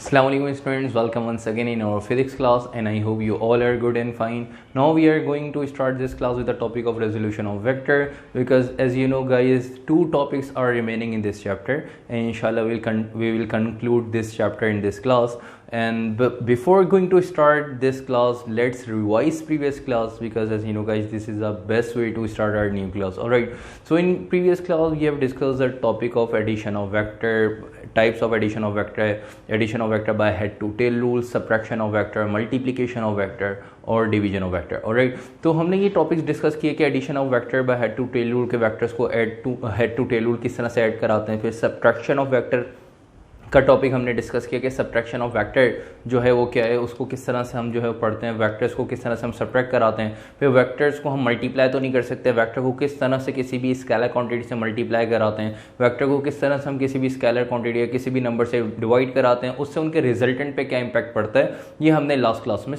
Assalamualaikum students, welcome once again in our physics class and I hope you all are good and fine. Now we are going to start this class with the topic of resolution of vector, because as you know guys, two topics are remaining in this chapter and inshallah we will conclude this chapter in this class. And before going to start this class, let's revise previous class, because as you know guys, this is the best way to start our new class. Alright, so in previous class we have discussed the topic of addition of vector, types of addition of vector by head to tail rule, subtraction of vector, multiplication of vector और division of vector. Alright, तो हमने ये topics discuss किए कि addition of vector by head to tail rule के vectors को head to tail rule किस तरह से ऐड कराते हैं. फिर सब्ट्रैक्शन ऑफ वेक्टर का टॉपिक हमने डिस्कस किया कि सब्ट्रैक्शन ऑफ वेक्टर जो है वो क्या है, उसको किस तरह से हम जो है पढ़ते हैं, वेक्टर्स को किस तरह से हम सब्ट्रैक्ट कराते हैं. फिर वेक्टर्स को हम मल्टीप्लाई तो नहीं कर सकते, वेक्टर को किस तरह से किसी भी स्केलर क्वांटिटी से मल्टीप्लाई कराते हैं, वेक्टर को किस तरह से हम किसी भी स्केलर क्वांटिटी या किसी भी नंबर से डिवाइड कराते हैं, उससे उनके रिजल्टेंट पे क्या इंपैक्ट पड़ता है, ये हमने लास्ट क्लास में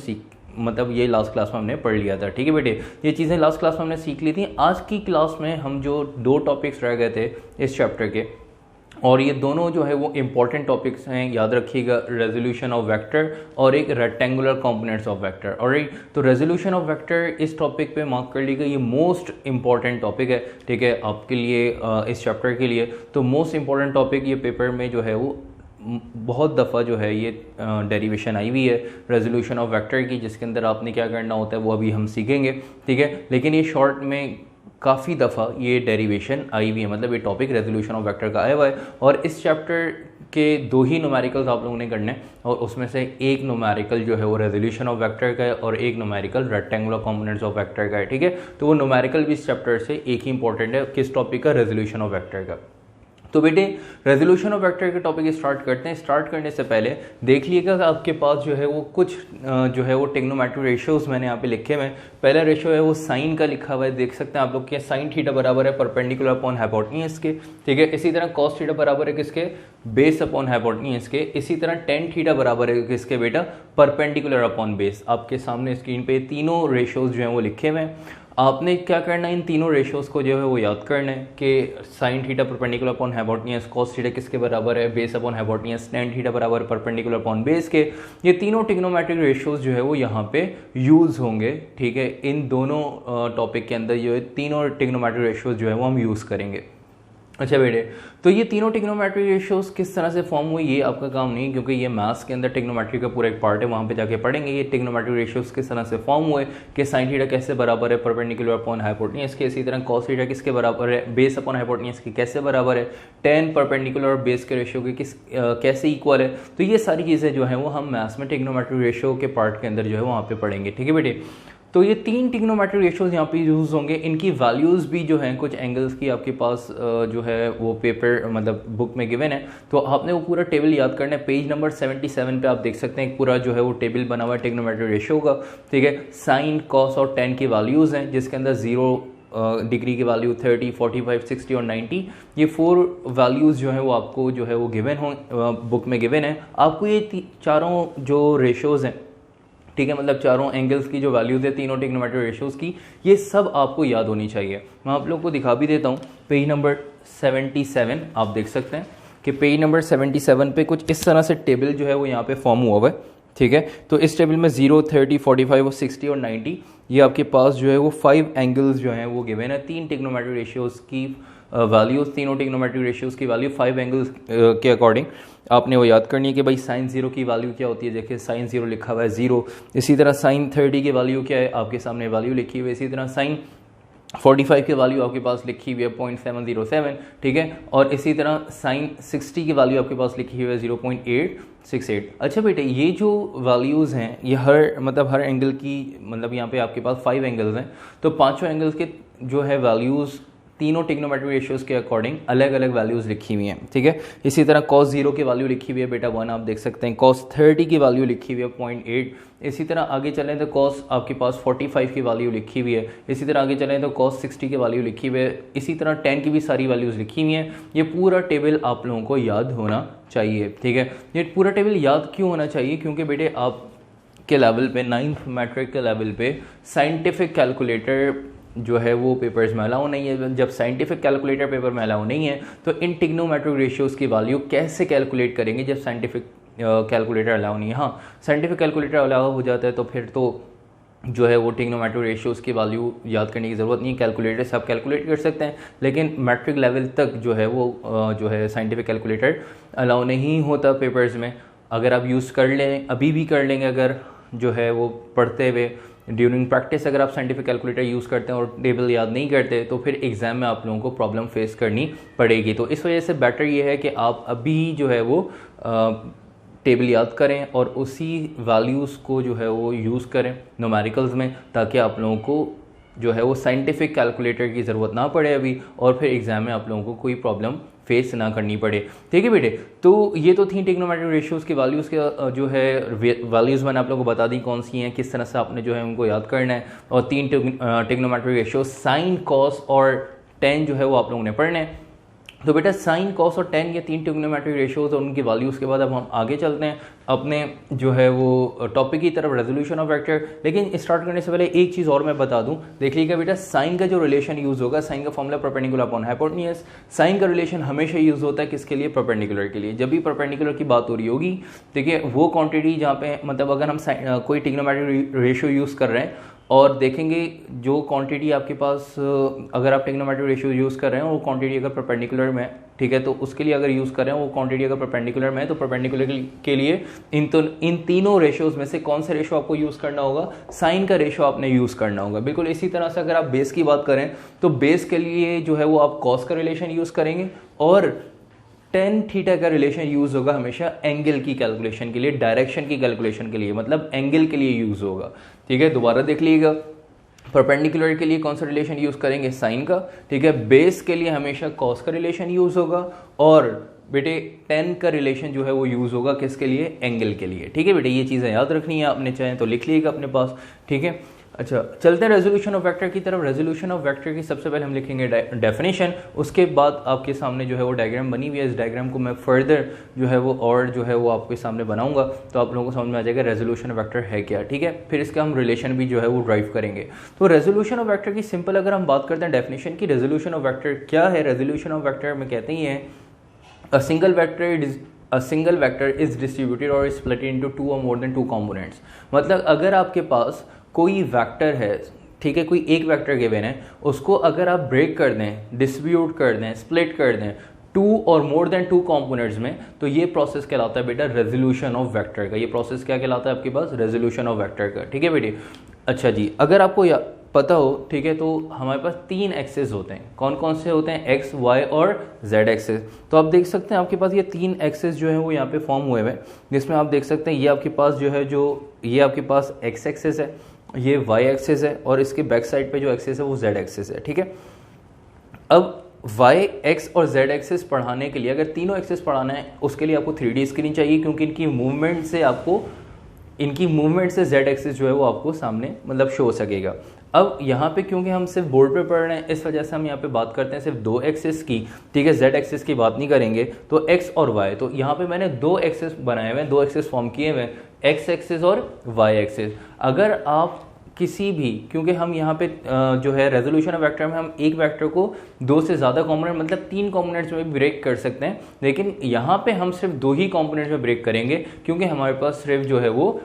ये लास्ट क्लास में हमने पढ़ लिया था. ठीक है बेटे, ये चीज़ें लास्ट क्लास में हमने सीख ली थी. आज की क्लास में हम जो दो टॉपिक्स रह गए थे इस चैप्टर के, और ये दोनों जो है वो इंपॉर्टेंट टॉपिक्स हैं, याद रखिएगा, रेजोल्यूशन ऑफ वेक्टर और एक rectangular components of vector. Alright, तो रेजोल्यूशन ऑफ वेक्टर इस टॉपिक पे मार्क कर लीजिएगा, ये मोस्ट इंपॉर्टेंट टॉपिक है. ठीक है, आपके लिए इस चैप्टर के लिए तो मोस्ट इंपॉर्टेंट टॉपिक ये पेपर में जो है वो बहुत दफ़ा जो है ये डेरिवेशन आई हुई है रेजोल्यूशन ऑफ वेक्टर की, जिसके अंदर आपने क्या करना होता है वो अभी हम सीखेंगे. ठीक है, लेकिन ये शॉर्ट में काफ़ी दफ़ा ये डेरिवेशन आई हुई है, मतलब ये टॉपिक रेजोल्यूशन ऑफ वेक्टर का आया हुआ है. और इस चैप्टर के दो ही न्यूमेरिकल्स आप लोगों ने करने हैं, और उसमें से एक न्यूमेरिकल जो है वो रेजोल्यूशन ऑफ वेक्टर का है और एक numerical rectangular components of vector का है. ठीक है, तो वो न्यूमेरिकल भी इस चैप्टर से एक ही इंपॉर्टेंट है, किस टॉपिक का, रेजोल्यूशन ऑफ वेक्टर का. तो बेटे रेजोल्यूशन ऑफ वेक्टर के टॉपिक स्टार्ट करते हैं. स्टार्ट करने से पहले देख लीजिएगा कि आपके पास जो है वो कुछ जो है वो टेक्नोमेट्रिक रेशियोज मैंने यहाँ पे लिखे हुए हैं. पहला रेशियो है वो साइन का लिखा हुआ है, देख सकते हैं आप लोग, क्या साइन थीटा बराबर है परपेंडिकुलर अपॉन हाइपोटेन्यूज के. ठीक है, इसी तरह कॉस थीटा बराबर है किसके, बेस अपॉन हाइपोटेन्यूज के. इसी तरह टेन थीटा बराबर है किसके बेटा, परपेंडिकुलर अपॉन बेस. आपके सामने स्क्रीन पे तीनों रेशियोज जो हैं वो लिखे हुए हैं. आपने क्या करना है, इन तीनों रेशियोज को जो है वो याद करना है कि sine theta perpendicular upon hypotenuse, cos theta किसके बराबर है, base upon hypotenuse, tan theta बराबर परपेंडिकुलर अपॉन बेस के. ये तीनों ट्रिग्नोमेट्रिक रेशियोज जो है वो यहाँ पे यूज़ होंगे. ठीक है, इन दोनों टॉपिक के अंदर जो है तीनों ट्रिग्नोमेट्रिक रेशियोज जो है वो हम यूज़ करेंगे. अच्छा बेटे, तो ये तीनों ट्रिग्नोमेट्रिक रेशियोज किस तरह से फॉर्म हुई ये आपका काम नहीं, क्योंकि ये मैथ्स के अंदर ट्रिग्नोमेट्री का पूरा एक पार्ट है, वहाँ पे जाके पढ़ेंगे ये ट्रिग्नोमेट्रिक रेशियोज किस तरह से फॉर्म हुए कि साइन थीटा कैसे बराबर है परपेंडिकुलर अपॉन हाइपोटेन्यूज के, इसी तरह कॉस थीटा किसके बराबर है, बेस अपॉन हाइपोटेन्यूज के कैसे बराबर है, टेन परपेंडिकुलर और बेस के रेशियो के कैसे इक्वल है. तो ये सारी चीज़ें जो हैं वो हम मैथ्स में ट्रिग्नोमेट्रिक रेशियो के पार्ट के अंदर जो है वहाँ पे पढ़ेंगे. ठीक है बेटे, तो ये तीन ट्रिग्नोमेट्रिक रेशियोज यहाँ पे यूज़ होंगे. इनकी वैल्यूज़ भी जो हैं कुछ एंगल्स की आपके पास जो है वो पेपर मतलब बुक में गिवन है, तो आपने वो पूरा टेबल याद करना है. पेज नंबर 77 पे आप देख सकते हैं पूरा जो है वो टेबल बना हुआ है ट्रिग्नोमेट्रिक रेशियो का. ठीक है, साइन, कॉस और टेन की वैल्यूज़ हैं, जिसके अंदर 0 डिग्री की वैल्यू, 30, 45, 60 और 90, ये 4 वैल्यूज़ जो है वो आपको जो है वो गिवन हो बुक में गिवन है. आपको ये चारों जो रेशियोज़ हैं, ठीक है, मतलब चारों एंगल्स की जो वैल्यूज़ है तीनों ट्रिग्नोमेट्रिक रेशियोज की, ये सब आपको याद होनी चाहिए. मैं आप लोग को दिखा भी देता हूँ. पेज नंबर 77 आप देख सकते हैं कि पेज नंबर 77 पे कुछ इस तरह से टेबल जो है वो यहाँ पे फॉर्म हुआ हुआ है. ठीक है, तो इस टेबल में 0, 30, 45 और 60 और 90 ये आपके पास जो है वो 5 एंगल्स जो हैं वो गिवन है. तीन ट्रिग्नोमेट्रिक रेशियोज की वैल्यूज, तीनों ट्रिग्नोमेट्रिक रेशियोज की वैल्यू 5 एंगल्स के अकॉर्डिंग आपने वो याद करनी है कि भाई साइन 0 की वैल्यू क्या होती है. देखिए साइन 0 लिखा हुआ है 0. इसी तरह साइन 30 की वैल्यू क्या है, आपके सामने वैल्यू लिखी हुई है. इसी तरह साइन 45 की वैल्यू आपके पास लिखी हुई है 0.707. ठीक है, और इसी तरह साइन 60 की वैल्यू आपके पास लिखी हुई है 0.868. अच्छा बेटे, ये जो वैल्यूज़ हैं ये हर एंगल की, मतलब यहाँ पे आपके पास 5 एंगल्स हैं, तो पाँचों एंगल्स के जो है वैल्यूज़ तीनों ट्रिग्नोमेट्रिक रेशियोज के अकॉर्डिंग अलग अलग वैल्यूज़ लिखी हुई हैं. ठीक है, इसी तरह cos 0 की वैल्यू लिखी हुई है बेटा 1, आप देख सकते हैं. cos 30 की वैल्यू लिखी हुई है 0.8. इसी तरह आगे चलें तो cos आपके पास 45 की वैल्यू लिखी हुई है. इसी तरह आगे चलें तो cos 60 की वैल्यू लिखी हुई है. इसी तरह 10 की भी सारी वैल्यूज़ लिखी हुई हैं. ये पूरा टेबल आप लोगों को याद होना चाहिए. ठीक है, ये पूरा टेबल याद क्यों होना चाहिए, क्योंकि बेटे आप के लेवल पे, 9th मैट्रिक के लेवल पे साइंटिफिक कैलकुलेटर जो है वो पेपर्स में अलाउ नहीं है. जब साइंटिफिक कैलकुलेटर पेपर में अलाउ नहीं है तो इन ट्रिग्नोमेट्रिक रेशियोज की वैल्यू कैसे कैलकुलेट करेंगे जब साइंटिफिक कैलकुलेटर अलाउ नहीं है। हाँ, साइंटिफिक कैलकुलेटर अलाउ हो जाता है तो फिर तो जो है वो ट्रिग्नोमेट्रिक रेशियोज़ की वैल्यू याद करने की ज़रूरत नहीं है, कैलकुलेटर से आप कैलकुलेट कर सकते हैं, लेकिन मैट्रिक लेवल तक जो है वो जो है साइंटिफिक कैलकुलेटर अलाउ नहीं होता पेपर्स में। अगर आप यूज़ कर लें, अभी भी कर लेंगे, अगर जो है वो पढ़ते हुए ड्यूरिंग प्रैक्टिस अगर आप साइंटिफिक कैलकुलेटर यूज़ करते हैं और टेबल याद नहीं करते तो फिर एग्ज़ाम में आप लोगों को प्रॉब्लम फेस करनी पड़ेगी। तो इस वजह से बेटर ये है कि आप अभी जो है वो टेबल याद करें और उसी वैल्यूज़ को जो है वो यूज़ करें न्यूमेरिकल्स में, ताकि आप लोगों को जो है वो साइंटिफिक कैलकुलेटर की ज़रूरत ना पड़े अभी, और फिर एग्ज़ाम में आप लोगों को कोई प्रॉब्लम फेस ना करनी पड़े। ठीक है बेटे, तो ये तो थी ट्रिग्नोमेट्रिक रेशियोज़ की वैल्यूज़ के जो है वैल्यूज़ मैंने आप लोगों को बता दी कौन सी हैं, किस तरह से आपने जो है उनको याद करना है, और 3 ट्रिग्नोमेट्रिक रेशियोज साइन, कॉस और टेन जो है वो आप लोगों ने पढ़ने हैं। तो बेटा साइन, कॉस और टेन ये 3 ट्रिग्नोमेट्रिक रेशियोज और उनकी वैल्यूज़ के बाद अब हम आगे चलते हैं अपने जो है वो टॉपिक की तरफ, रेजोल्यूशन ऑफ वेक्टर। लेकिन स्टार्ट करने से पहले एक चीज़ और मैं बता दूं, देखिएगा बेटा साइन का जो रिलेशन यूज़ होगा, साइन का formula perpendicular upon hypotenuse. Sine का रिलेशन हमेशा यूज़ होता है किसके लिए? परपेंडिकुलर के लिए। जब भी परपेंडिकुलर की बात हो रही होगी, देखिए वो क्वांटिटी जहाँ पे मतलब अगर हम कोई ट्रिग्नोमेट्रिक रेशियो यूज़ कर रहे हैं और देखेंगे जो क्वांटिटी आपके पास अगर आप ट्रिग्नोमेट्रिक रेशियो यूज़ कर रहे हैं वो क्वांटिटी अगर परपेंडिकुलर में, ठीक है, तो उसके लिए अगर यूज़ कर रहे हैं वो क्वांटिटी अगर परपेंडिकुलर में है तो परपेंडिकुलर के लिए इन तीनों रेशियोज में से कौन सा रेशियो आपको यूज़ करना होगा? साइन का रेशियो आपने यूज़ करना होगा। बिल्कुल इसी तरह से अगर आप बेस की बात करें तो बेस के लिए जो है वो आप कॉस का रिलेशन यूज़ करेंगे, और टेन थीटा का रिलेशन यूज होगा हमेशा एंगल की कैलकुलेशन के लिए, डायरेक्शन की कैलकुलेशन के लिए, मतलब एंगल के लिए यूज होगा। ठीक है, दोबारा देख लीजिएगा, परपेंडिकुलर के लिए कौन सा रिलेशन यूज करेंगे? साइन का। ठीक है, बेस के लिए हमेशा कॉस का रिलेशन यूज होगा, और बेटे टेन का रिलेशन जो है वो यूज होगा किसके लिए? एंगल के लिए। ठीक है बेटे, ये चीज़ें याद रखनी है आपने, चाहें तो लिख लीजिएगा अपने पास। ठीक है, अच्छा चलते हैं रेजोल्यूशन ऑफ वेक्टर की तरफ। रेजोल्यूशन ऑफ वेक्टर की सबसे पहले हम लिखेंगे डेफिनेशन, उसके बाद आपके सामने जो है वो डायग्राम बनी हुई है, इस डायग्राम को मैं फर्दर जो है वो और जो है वो आपके सामने बनाऊंगा तो आप लोगों को समझ में आ जाएगा रेजोल्यूशन ऑफ वेक्टर है क्या। ठीक है, फिर इसका हम रिलेशन भी जो है वो ड्राइव करेंगे। तो रेजोल्यूशन ऑफ वेक्टर की सिंपल अगर हम बात करते हैं डेफिनेशन की, रेजोल्यूशन ऑफ वेक्टर क्या है? रेजोल्यूशन ऑफ वेक्टर में कहते ही हैं a single vector is distributed or split into 2 or more than 2 components। मतलब अगर आपके पास कोई वेक्टर है, ठीक है, कोई एक वेक्टर गिवन है, उसको अगर आप ब्रेक कर दें, डिस्ट्रीब्यूट कर दें, स्प्लिट कर दें 2 और मोर देन 2 कंपोनेंट्स में, तो ये प्रोसेस कहलाता है बेटा रेजोल्यूशन ऑफ वेक्टर का। ये प्रोसेस क्या कहलाता है आपके पास? रेजोल्यूशन ऑफ वेक्टर का। ठीक है बेटे, अच्छा जी, अगर आपको पता हो, ठीक है, तो हमारे पास 3 एक्सेस होते हैं। कौन कौन से होते हैं? एक्स, वाई और जेड एक्सेस। तो आप देख सकते हैं आपके पास ये 3 एक्सेस जो है वो यहाँ पे फॉर्म हुए हैं, जिसमें आप देख सकते हैं ये आपके पास जो है ये आपके पास एक्स एक्सेस है, ये वाई एक्सेस है, और इसके बैक साइड पे जो एक्सेस है वो जेड एक्सेस है। ठीक है, अब वाई, एक्स और जेड एक्सेस पढ़ाने के लिए, अगर तीनों एक्सेस पढ़ाना है उसके लिए आपको 3D स्क्रीन चाहिए, क्योंकि इनकी मूवमेंट से जेड एक्सिस जो है वो आपको सामने मतलब शो हो सकेगा। अब यहाँ पे क्योंकि हम सिर्फ बोर्ड पे पढ़ रहे हैं, इस वजह से हम यहाँ पे बात करते हैं सिर्फ 2 एक्सिस की। ठीक है, जेड एक्सिस की बात नहीं करेंगे। तो एक्स और वाई, तो यहाँ पे मैंने 2 एक्सिस बनाए हुए हैं, 2 एक्सिस फॉर्म किए हुए हैं, एक्स एक्सिस और वाई एक्सिस। अगर आप किसी भी, क्योंकि हम यहाँ पे जो है रेजोल्यूशन ऑफ वेक्टर में हम एक वेक्टर को 2 से ज़्यादा कॉम्पोनेंट मतलब 3 कॉम्पोनेंट्स में ब्रेक कर सकते हैं, लेकिन यहाँ पे हम सिर्फ 2 ही कॉम्पोनेंट्स में ब्रेक करेंगे, क्योंकि हमारे पास सिर्फ जो है वो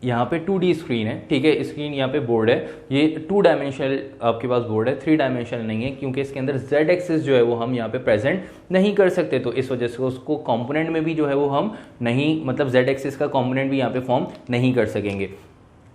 यहाँ पे 2D स्क्रीन है। ठीक है, स्क्रीन यहाँ पे बोर्ड है, ये 2 डायमेंशनल आपके पास बोर्ड है, 3 डायमेंशनल नहीं है, क्योंकि इसके अंदर जेड एक्सिस जो है वो हम यहाँ पे प्रेजेंट नहीं कर सकते। तो इस वजह से उसको कंपोनेंट में भी जो है वो हम नहीं, मतलब जेड एक्सिस का कंपोनेंट भी यहाँ पे फॉर्म नहीं कर सकेंगे।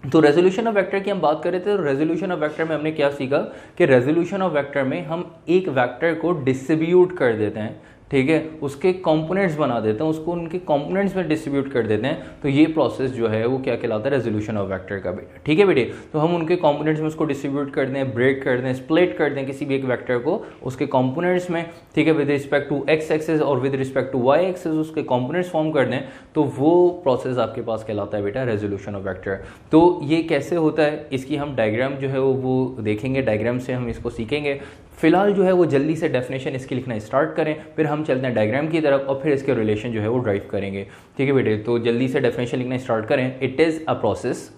तो रेजोल्यूशन ऑफ वेक्टर की हम बात कर रहे थे, तो रेजोल्यूशन ऑफ वेक्टर में हमने क्या सीखा कि रेजोल्यूशन ऑफ वेक्टर में हम एक वेक्टर को डिस्ट्रीब्यूट कर देते हैं, ठीक है, उसके कंपोनेंट्स बना देते हैं, उसको उनके कंपोनेंट्स में डिस्ट्रीब्यूट कर देते हैं। तो ये प्रोसेस जो है वो क्या कहलाता है? रेजोल्यूशन ऑफ वेक्टर का बेटा। ठीक है बेटे, तो हम उनके कंपोनेंट्स में उसको डिस्ट्रीब्यूट कर दें, ब्रेक कर दें, स्प्लिट कर दें किसी भी एक वेक्टर को उसके कंपोनेंट्स में, ठीक है, with respect to X axis और with respect to Y axis उसके कंपोनेंट्स फॉर्म कर दें, तो वो प्रोसेस आपके पास कहलाता है बेटा रेजोल्यूशन ऑफ वेक्टर। तो ये कैसे होता है, इसकी हम डायग्राम जो है वो देखेंगे, डायग्राम से हम इसको सीखेंगे। फिलहाल जो है वो जल्दी से डेफिनेशन इसकी लिखना स्टार्ट करें, फिर हम चलते हैं डायग्राम की तरफ और फिर इसके रिलेशन जो है वो ड्राइव करेंगे। ठीक है बेटे, तो जल्दी से डेफिनेशन लिखना स्टार्ट करें। It is a process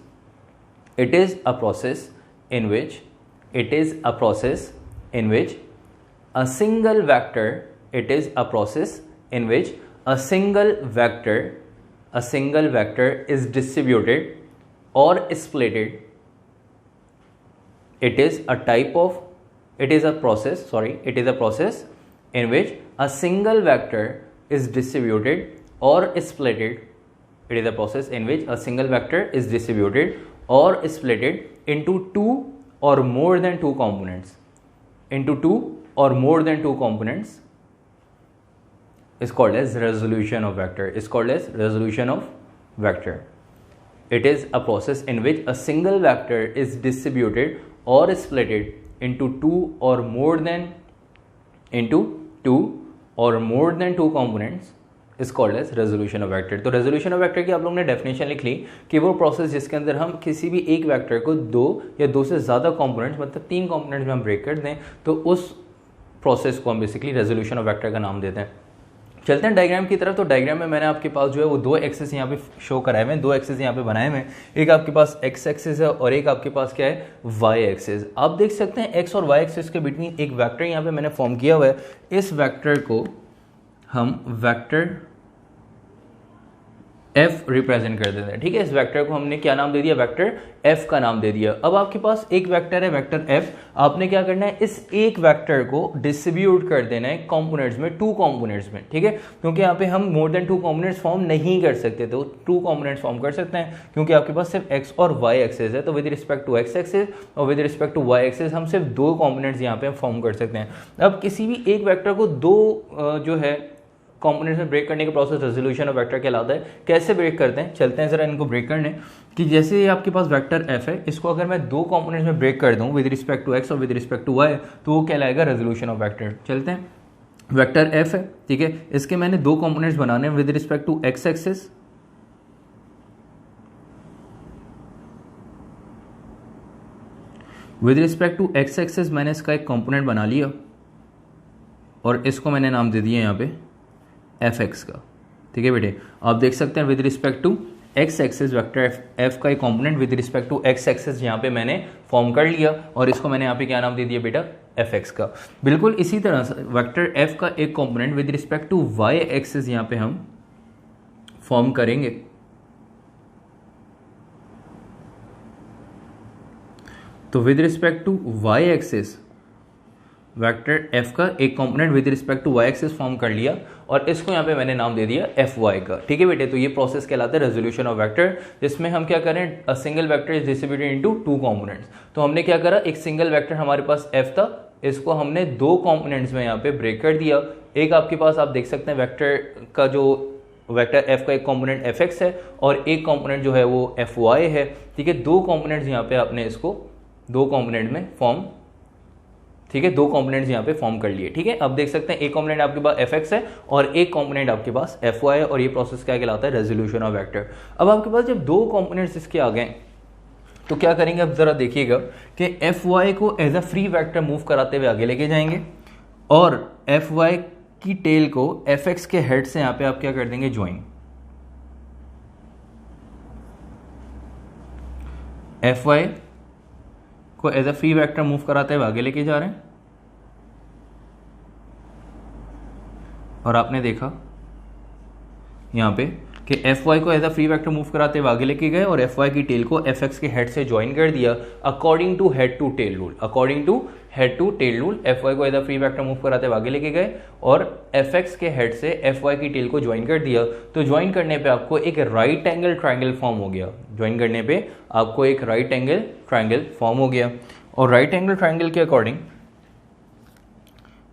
in which a single vector a single vector is distributed or splitted, it is a process in which a single vector is distributed or splitted. It is a process in which a single vector is distributed or splitted into two or more than two components. Is called as resolution of vector. It is a process in which a single vector is distributed or splitted into two or more than two components is called as resolution of vector. तो resolution of vector की आप लोगों ने definition लिख ली कि वो process जिसके अंदर हम किसी भी एक वेक्टर को दो या दो से ज़्यादा कंपोनेंट्स मतलब तीन कंपोनेंट्स में हम ब्रेक कर दें तो उस प्रोसेस को हम बेसिकली रेजोल्यूशन ऑफ वेक्टर का नाम देते हैं। चलते हैं डायग्राम की तरफ। तो डायग्राम में मैंने आपके पास जो है वो दो एक्सिस यहाँ पे शो कराए हुए हैं, दो एक्सिस यहाँ पे बनाए हुए हैं। एक आपके पास एक्स एक्सिस है और एक आपके पास क्या है, वाई एक्सिस। आप देख सकते हैं एक्स और वाई एक्सिस के बीच में एक वेक्टर यहाँ पे मैंने फॉर्म किया हुआ है। इस वेक्टर को हम वेक्टर एफ रिप्रेजेंट कर देते हैं, ठीक है। इस वेक्टर को हमने क्या नाम दे दिया, वेक्टर एफ का नाम दे दिया। अब आपके पास एक वेक्टर है वेक्टर एफ, आपने क्या करना है, इस एक वेक्टर को डिस्ट्रीब्यूट कर देना है कंपोनेंट्स में, टू कंपोनेंट्स में, ठीक है। क्योंकि यहाँ पे हम मोर देन टू कंपोनेंट्स फॉर्म नहीं कर सकते, तो टू कंपोनेंट्स फॉर्म कर सकते हैं क्योंकि आपके पास सिर्फ एक्स और वाई एक्सिस है। तो with respect to X axis और with respect to Y axis हम सिर्फ दो कंपोनेंट्स यहाँ पे फॉर्म कर सकते हैं। अब किसी भी एक वेक्टर को दो जो है कंपोनेंट्स में ब्रेक करने का प्रोसेस रेजोल्यूशन ऑफ वेक्टर कहलाता है। कैसे ब्रेक करते हैं, चलते हैं जरा इनको ब्रेक करने। कि जैसे आपके पास वेक्टर एफ है, इसको अगर मैं दो कंपोनेंट्स में ब्रेक कर दूं विद रिस्पेक्ट टू एक्स और विद रिस्पेक्ट टू वाई, तो वो कहलाएगा रेजोल्यूशन ऑफ वेक्टर। चलते हैं, वेक्टर एफ है, ठीक है, इसके मैंने दो कंपोनेंट्स बनाने हैं with respect to X axis मैंने इसका एक कंपोनेंट बना लिया और इसको मैंने नाम दे दिया यहाँ पे एफ एक्स का, ठीक है बेटे। आप देख सकते हैं with respect to X axis vector F का एक component with respect to X axis यहाँ पे मैंने फॉर्म कर लिया और इसको मैंने यहाँ पे क्या नाम दे दिया बेटा, एफ एक्स का। बिल्कुल इसी तरह से वेक्टर एफ का एक component with respect to Y axis यहाँ पे हम फॉर्म करेंगे। तो with respect to Y axis vector F का एक component with respect to Y axis form कर लिया और इसको यहाँ पे मैंने नाम दे दिया एफ वाई का, ठीक है बेटे। तो ये प्रोसेस कहलाता है रेजोल्यूशन ऑफ वेक्टर, जिसमें हम क्या करें, अ single vector is distributed into two components. तो हमने क्या करा, एक सिंगल वेक्टर हमारे पास एफ था, इसको हमने दो कंपोनेंट्स में यहाँ पे ब्रेक कर दिया। एक आपके पास आप देख सकते हैं वेक्टर का जो वेक्टर एफ का एक कंपोनेंट एफ एक्स है और एक कंपोनेंट जो है वो एफ वाई है, ठीक है। दो कंपोनेंट्स यहाँ पे आपने इसको दो कंपोनेंट में फॉर्म, ठीक है, दो कंपोनेंट्स यहाँ पे फॉर्म कर लिए, ठीक है। अब देख सकते हैं एक कंपोनेंट आपके पास एफ एक्स है और एक कंपोनेंट आपके पास एफ वाई है और ये प्रोसेस क्या कहलाता है, रेजोल्यूशन ऑफ वेक्टर। अब आपके पास जब दो कंपोनेंट्स इसके आ गए तो क्या करेंगे, अब जरा देखिएगा कि एफ वाई को as a free vector move कराते हुए आगे लेके जाएंगे और एफ वाई की टेल को एफ एक्स के हेड से यहाँ पे आप क्या कर देंगे, ज्वाइन। एफ वाई को as a free vector move कराते हुए आगे लेके जा रहे हैं और आपने देखा यहां पे कि एफ वाई को as a free vector move कराते हुए आगे लेके गए और एफ वाई की टेल को एफ एक्स के हेड से ज्वाइन कर दिया according to head to tail rule. F Y को as a free vector move कराते हुए आगे लेके गए और एफ एक्स के हेड से एफ वाई की टेल को ज्वाइन कर दिया। तो ज्वाइन करने पे आपको एक राइट एंगल ट्राइंगल फॉर्म हो गया। ज्वाइन करने पे आपको एक राइट एंगल ट्राइंगल फॉर्म हो गया और राइट एंगल ट्राइंगल के अकॉर्डिंग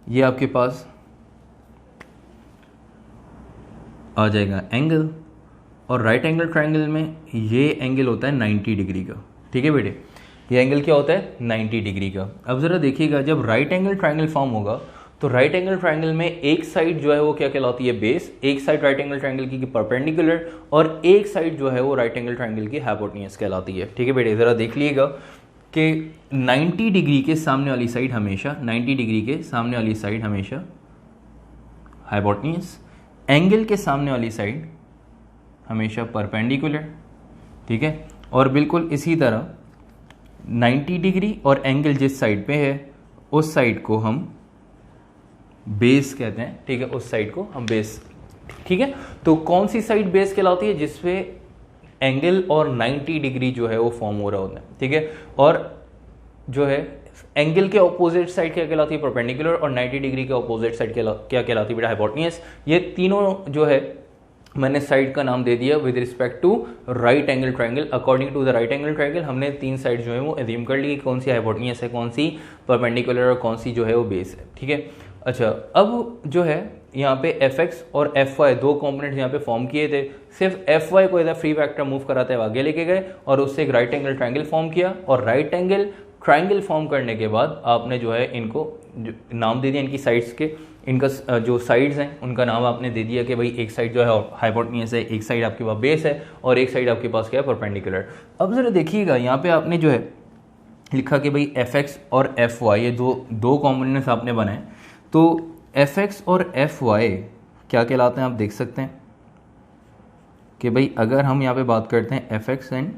ये आपके पास आ जाएगा एंगल और राइट एंगल ट्राइंगल में ये एंगल होता है 90 डिग्री का, ठीक है बेटे। ये एंगल क्या होता है, 90 डिग्री का। अब जरा देखिएगा जब राइट एंगल ट्राइंगल फॉर्म होगा तो राइट एंगल ट्राइंगल में एक साइड जो है वो क्या कहलाती है, बेस। एक साइड राइट एंगल ट्राइंगल की परपेंडिकुलर और एक साइड जो है वो राइट एंगल ट्राइंगल की हाइपोटेन्यूज कहलाती है, ठीक है बेटे। जरा देख लीजिएगा कि 90 डिग्री के सामने वाली साइड हमेशा, 90 डिग्री के सामने वाली साइड हमेशा हाइपोटेन्यूज, एंगल के सामने वाली साइड हमेशा परपेंडिकुलर, ठीक है। और बिल्कुल इसी तरह 90 डिग्री और एंगल जिस साइड पे है उस साइड को हम बेस कहते हैं, ठीक है। उस साइड को हम बेस ठीक है। तो कौन सी साइड बेस कहलाती है? जिसपे एंगल और 90 डिग्री जो है वो फॉर्म हो रहा होता है, ठीक है। और जो है एंगल के ऑपोजिट साइड क्या कहलाती है? परपेंडिकुलर। और 90 डिग्री के ऑपोजिट साइड क्या कहलाती है बेटा? हाइपोटेन्यूज। ये तीनों जो है मैंने साइड का नाम दे दिया with respect to right angle triangle. According to the right angle triangle हमने तीन साइड जो है वो एज्यूम कर ली, कौन सी हाइपोटेन्यूज है, कौन सी परपेंडिकुलर और कौन सी जो है वो बेस है, ठीक है। अच्छा, अब जो है यहाँ पे एफ एक्स और एफ वाई दो कॉम्पोनेंट्स यहाँ पे फॉर्म किए थे। सिर्फ एफ वाई को इधर फ्री वेक्टर मूव कराते हुए आगे लेके गए और उससे एक राइट एंगल ट्रायंगल फॉर्म किया। और राइट एंगल ट्रायंगल फॉर्म करने के बाद आपने जो है इनको नाम दे दिया, इनकी साइड्स के, इनका जो साइड्स हैं उनका नाम आपने दे दिया कि भाई एक साइड जो है हाइपोटेन्यूज है, एक साइड आपके पास बेस है और एक साइड आपके पास क्या है? परपेंडिकुलर। अब जरा देखिएगा यहाँ पे आपने जो है लिखा कि भाई एफ एक्स और एफ वाई ये दो कॉम्पोनेंट्स आपने बनाए। तो एफ एक्स और एफ वाई क्या कहलाते हैं? आप देख सकते हैं कि भाई अगर हम यहाँ पे बात करते हैं F x and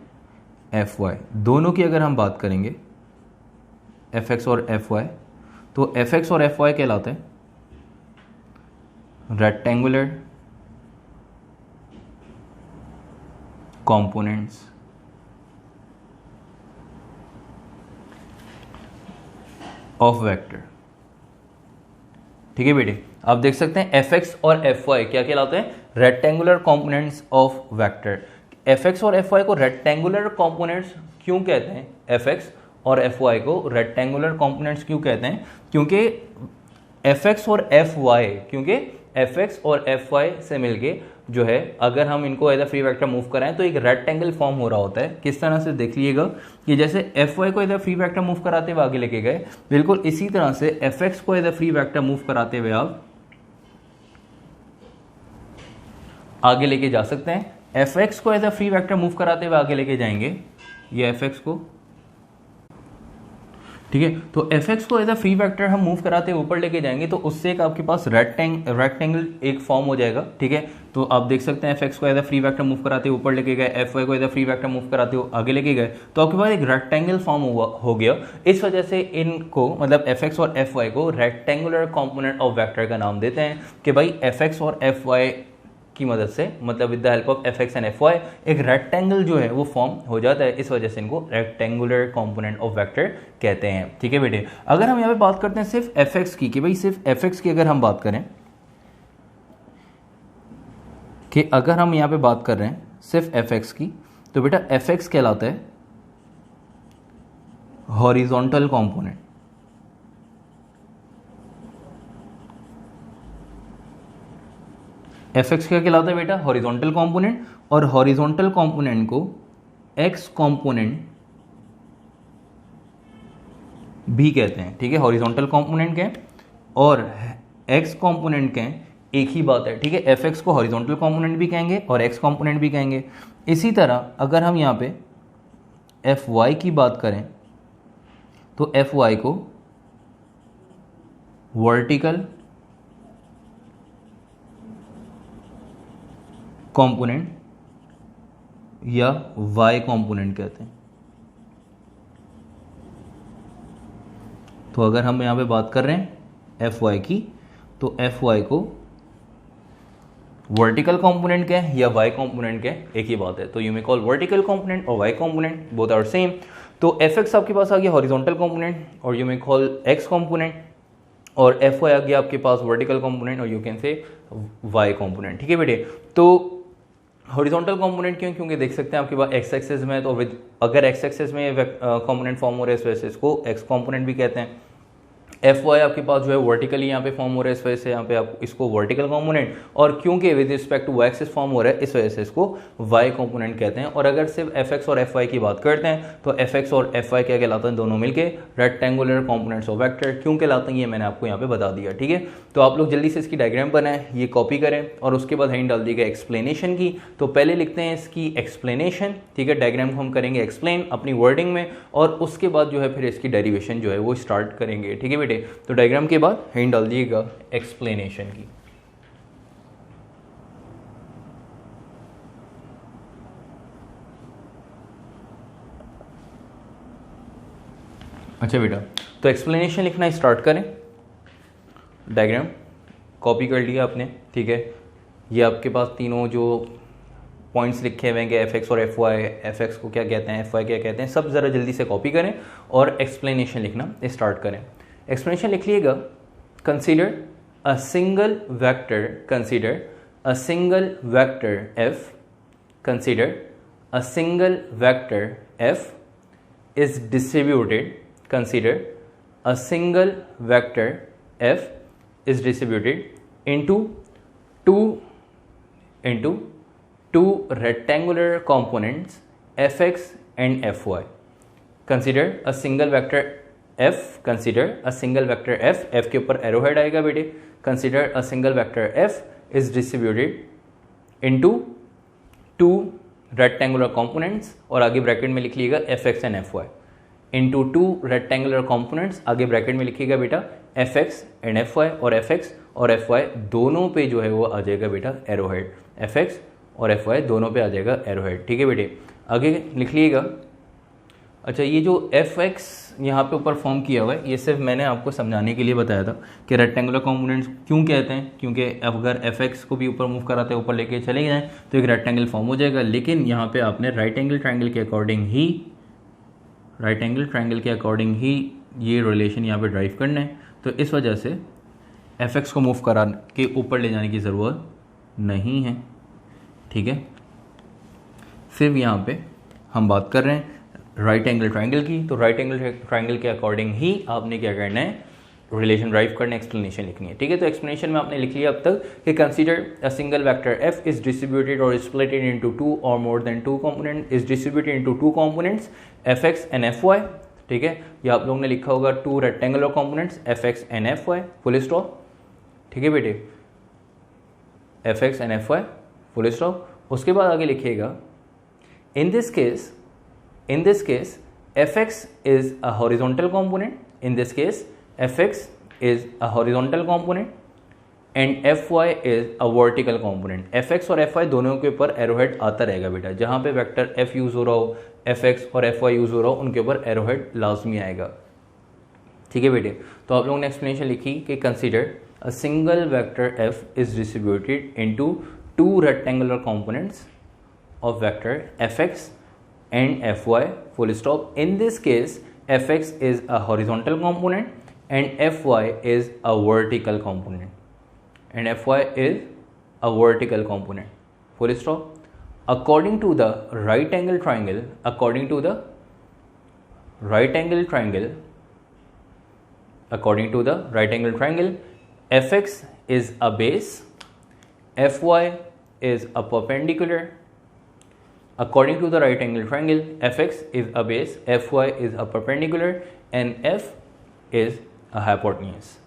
F Y दोनों की, अगर हम बात करेंगे एफ एक्स और एफ वाई, तो एफ एक्स और एफ वाई कहलाते हैं रेक्टेंगुलर कंपोनेंट्स ऑफ वेक्टर, ठीक है बेटे। आप देख सकते हैं एफ एक्स और एफ वाई क्या कहलाते हैं? Rectangular components of vector. F x और एफ वाई को रेक्टेंगुलर कंपोनेंट्स क्यों कहते हैं? एफ एक्स और एफ वाई को रेक्टेंगुलर कंपोनेंट्स क्यों कहते हैं? क्योंकि एफ एक्स और एफ वाई, क्योंकि एफ एक्स और एफ वाई से मिलके जो है अगर हम इनको as a free vector move कराएं तो एक रेक्टेंगल फॉर्म हो रहा होता है। किस तरह से? देख लीजिएगा कि जैसे एफ वाई को as a free vector move कराते हुए आगे लेके गए, बिल्कुल इसी तरह से एफ एक्स को as a free vector move कराते हुए आप आगे लेके जा सकते हैं। एफ एक्स को as a free vector move कराते हुए आगे लेके जाएंगे, ये एफ एक्स को, ठीक है। तो एफ एक्स को एज अ फ्री वेक्टर हम मूव कराते हुए ऊपर लेके जाएंगे तो उससे एक आपके पास रेक्टेंगल एक फॉर्म हो जाएगा, ठीक है। तो आप देख सकते हैं एफ एक्स को as a free vector move कराते हुए ऊपर लेके गए, एफ वाई को as a free vector move कराते हुए आगे लेके गए, तो आपके पास एक रेक्टेंगल फॉर्म हो गया। इस वजह से इनको मतलब एफ एक्स और एफ वाई को रेक्टेंगुलर कॉम्पोनेंट ऑफ वेक्टर का नाम देते हैं कि भाई एफ एक्स और एफ वाई की मदद से, मतलब with the help of F x and F Y एक रेक्टेंगल जो है वो फॉर्म हो जाता है। इस वजह से इनको रेक्टेंगुलर कंपोनेंट ऑफ वेक्टर कहते हैं, ठीक है बेटे। अगर हम यहाँ पे बात करते हैं सिर्फ एफ एक्स की, कि भाई सिर्फ एफ एक्स की अगर हम बात करें, कि अगर हम यहाँ पे बात कर रहे हैं सिर्फ एफ एक्स की, तो बेटा एफ एक्स कहलाता है हॉरिजॉन्टल कंपोनेंट। एफ एक्स क्या कहलाता है बेटा? Horizontal component. और हॉरिजॉन्टल कंपोनेंट को एक्स कंपोनेंट भी कहते हैं, ठीक है। हॉरिजॉन्टल कंपोनेंट के और एक्स कंपोनेंट के एक ही बात है, ठीक है। एफ एक्स को हॉरिजॉन्टल कंपोनेंट भी कहेंगे और एक्स कंपोनेंट भी कहेंगे। इसी तरह अगर हम यहाँ पे एफ वाई की बात करें तो एफ वाई को वर्टिकल कंपोनेंट या वाई कंपोनेंट कहते हैं। तो अगर हम यहां पे बात कर रहे हैं एफ वाई की, तो एफ वाई को वर्टिकल कंपोनेंट क्या है या वाई कंपोनेंट क्या है, एक ही बात है। तो you may call vertical component और Y component, both are same. तो एफ एक्स आपके पास आ गया हॉरिजॉन्टल कंपोनेंट और you may call X component, और एफ वाई आ गया आपके पास वर्टिकल कंपोनेंट और you can say Y component, ठीक है बेटे। तो हॉरिजॉन्टल कंपोनेंट क्यों? क्योंकि देख सकते हैं आपके पास एक्स एक्सिस में, तो विद अगर एक्स एक्सिस में कंपोनेंट फॉर्म हो रहे हैं इस वजह से इसको एक्स कंपोनेंट भी कहते हैं। एफ वाई आपके पास जो है वर्टिकली यहाँ पे फॉर्म हो रहा है, इस वजह से यहाँ पे आप इसको वर्टिकल कंपोनेंट, और क्योंकि with respect to Y axis form हो रहा है इस वजह से इसको वाई कंपोनेंट कहते हैं। और अगर सिर्फ एफ एक्स और एफ वाई की बात करते हैं तो एफ एक्स और एफ वाई क्या कहलाते हैं? दोनों मिलके रेक्टेंगुलर कंपोनेंट्स ऑफ वेक्टर। क्यों कहलाते हैं ये मैंने आपको यहाँ पे बता दिया, ठीक है। तो आप लोग जल्दी से इसकी डायग्राम बनाएं, ये कॉपी करें और उसके बाद हेडिंग डाल दीजिएगा एक्सप्लेनेशन की। तो पहले लिखते हैं इसकी एक्सप्लेनेशन, ठीक है। डायग्राम को हम करेंगे एक्सप्लेन अपनी वर्डिंग में और उसके बाद जो है फिर इसकी डेरिवेशन जो है वो स्टार्ट करेंगे, ठीक है बेटे। तो डायग्राम के बाद हेडिंग डाल दिएगा एक्सप्लेनेशन की। अच्छा बेटा, तो एक्सप्लेनेशन लिखना स्टार्ट करें। डायग्राम कॉपी कर लिया आपने, ठीक है। ये आपके पास तीनों जो पॉइंट्स लिखे हुए हैं, एफ एक्स और एफ वाई, एफ एक्स को क्या कहते हैं, एफ वाई क्या कहते हैं, सब ज़रा जल्दी से कॉपी करें और एक्सप्लेनेशन लिखना स्टार्ट करें। एक्सप्लेनेशन लिख लीजिएगा, consider a single vector, consider a single vector F, consider a single vector F is distributed, consider a single vector f is distributed into two rectangular components fx and fy. Consider a single vector f, consider a single vector f, f के ऊपर arrowhead आएगा बेटे। consider a single vector f is distributed into two rectangular components, और आगे bracket में लिख लीजिएगा F x and F Y, into two rectangular components, आगे ब्रैकेट में लिखिएगा बेटा F x and F Y, और एफ एक्स और एफ वाई दोनों पे जो है वो आ जाएगा बेटा एरोहेड, एफ एक्स और एफ वाई दोनों पे आ जाएगा एरोहेड। ठीक है बेटे, आगे लिख लीजिएगा। अच्छा, ये जो एफ एक्स यहाँ पे ऊपर फॉर्म किया हुआ है, ये सिर्फ मैंने आपको समझाने के लिए बताया था कि रेक्टेंगुलर कंपोनेंट्स क्यों कहते हैं, क्योंकि अगर एफ एक्स को भी ऊपर मूव कराते हैं, ऊपर लेके चले जाएं तो एक रेक्टेंगल फॉर्म हो जाएगा। लेकिन यहाँ पे आपने राइट एंगल ट्रायंगल के अकॉर्डिंग ही ये रिलेशन यहाँ पे ड्राइव करना है, तो इस वजह से एफ एक्स को मूव करा के ऊपर ले जाने की ज़रूरत नहीं है। ठीक है, सिर्फ यहाँ पे हम बात कर रहे हैं राइट एंगल ट्रायंगल की, तो राइट एंगल ट्रायंगल के अकॉर्डिंग ही आपने क्या करना है, रिलेशन ड्राइव करना है, एक्सप्लेनेशन लिखनी है। ठीक है, तो एक्सप्लेनेशन में आपने लिख लिया अब तक कि consider a single vector F is distributed और स्प्लिटेड इनटू टू और more than two component, is distributed into two components F x and F Y. ठीक है, ये आप लोगों ने लिखा होगा two rectangular components F x and F Y, full stop. ठीक है बेटे, F x and F Y, full stop. उसके बाद आगे लिखिएगा, इन this case fx is a horizontal component, in this case fx is a horizontal component and fy is a vertical component। fx और fy दोनों के ऊपर एरोहेड आता रहेगा बेटा, जहाँ पे वेक्टर f यूज हो रहा हो, fx और fy यूज हो रहा हो, उनके ऊपर एरोहेड लाजमी आएगा। ठीक है बेटे, तो आप लोगों ने एक्सप्लेनेशन लिखी कि consider a single vector f is distributed into two rectangular components of vector fx and fy, full stop। In this case fx is a horizontal component and fy is a vertical component, full stop। According to the right angle triangle, fx is a base, fy is a perpendicular। According to the right angle triangle, fx is a base, fy is a perpendicular and f is a hypotenuse।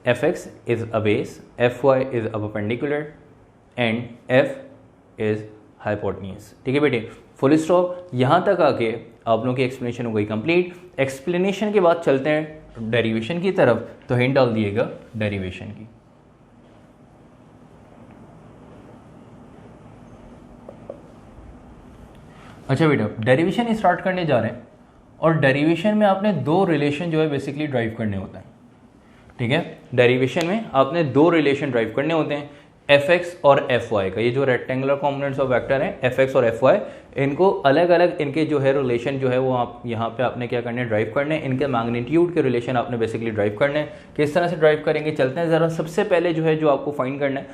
fx is a base, fy is a perpendicular and f is hypotenuse। ठीक है बेटे, full stop. यहाँ तक आके आप लोगों की explanation हो गई कंप्लीट। एक्सप्लेनेशन के बाद चलते हैं डेरिवेशन की तरफ, तो हिंट डाल दिएगा डेरिवेशन की। अच्छा बेटा, डेरिवेशन स्टार्ट करने जा रहे हैं और डेरिवेशन में आपने दो रिलेशन जो है बेसिकली ड्राइव करने होते हैं। ठीक है, डेरिवेशन में आपने दो रिलेशन ड्राइव करने होते हैं, एफ एक्स और एफ वाई का। ये जो रेक्टेंगुलर कॉम्पोनेंट्स ऑफ वेक्टर हैं एफ एक्स और एफ वाई, इनको अलग अलग इनके जो है रिलेशन जो है वो आप यहाँ पे आपने क्या करना है, ड्राइव करने हैं। इनके मैग्नीट्यूड के रिलेशन आपने बेसिकली ड्राइव करने हैं। किस तरह से ड्राइव करेंगे, चलते हैं ज़रा। सबसे पहले जो है जो आपको फाइंड करना है,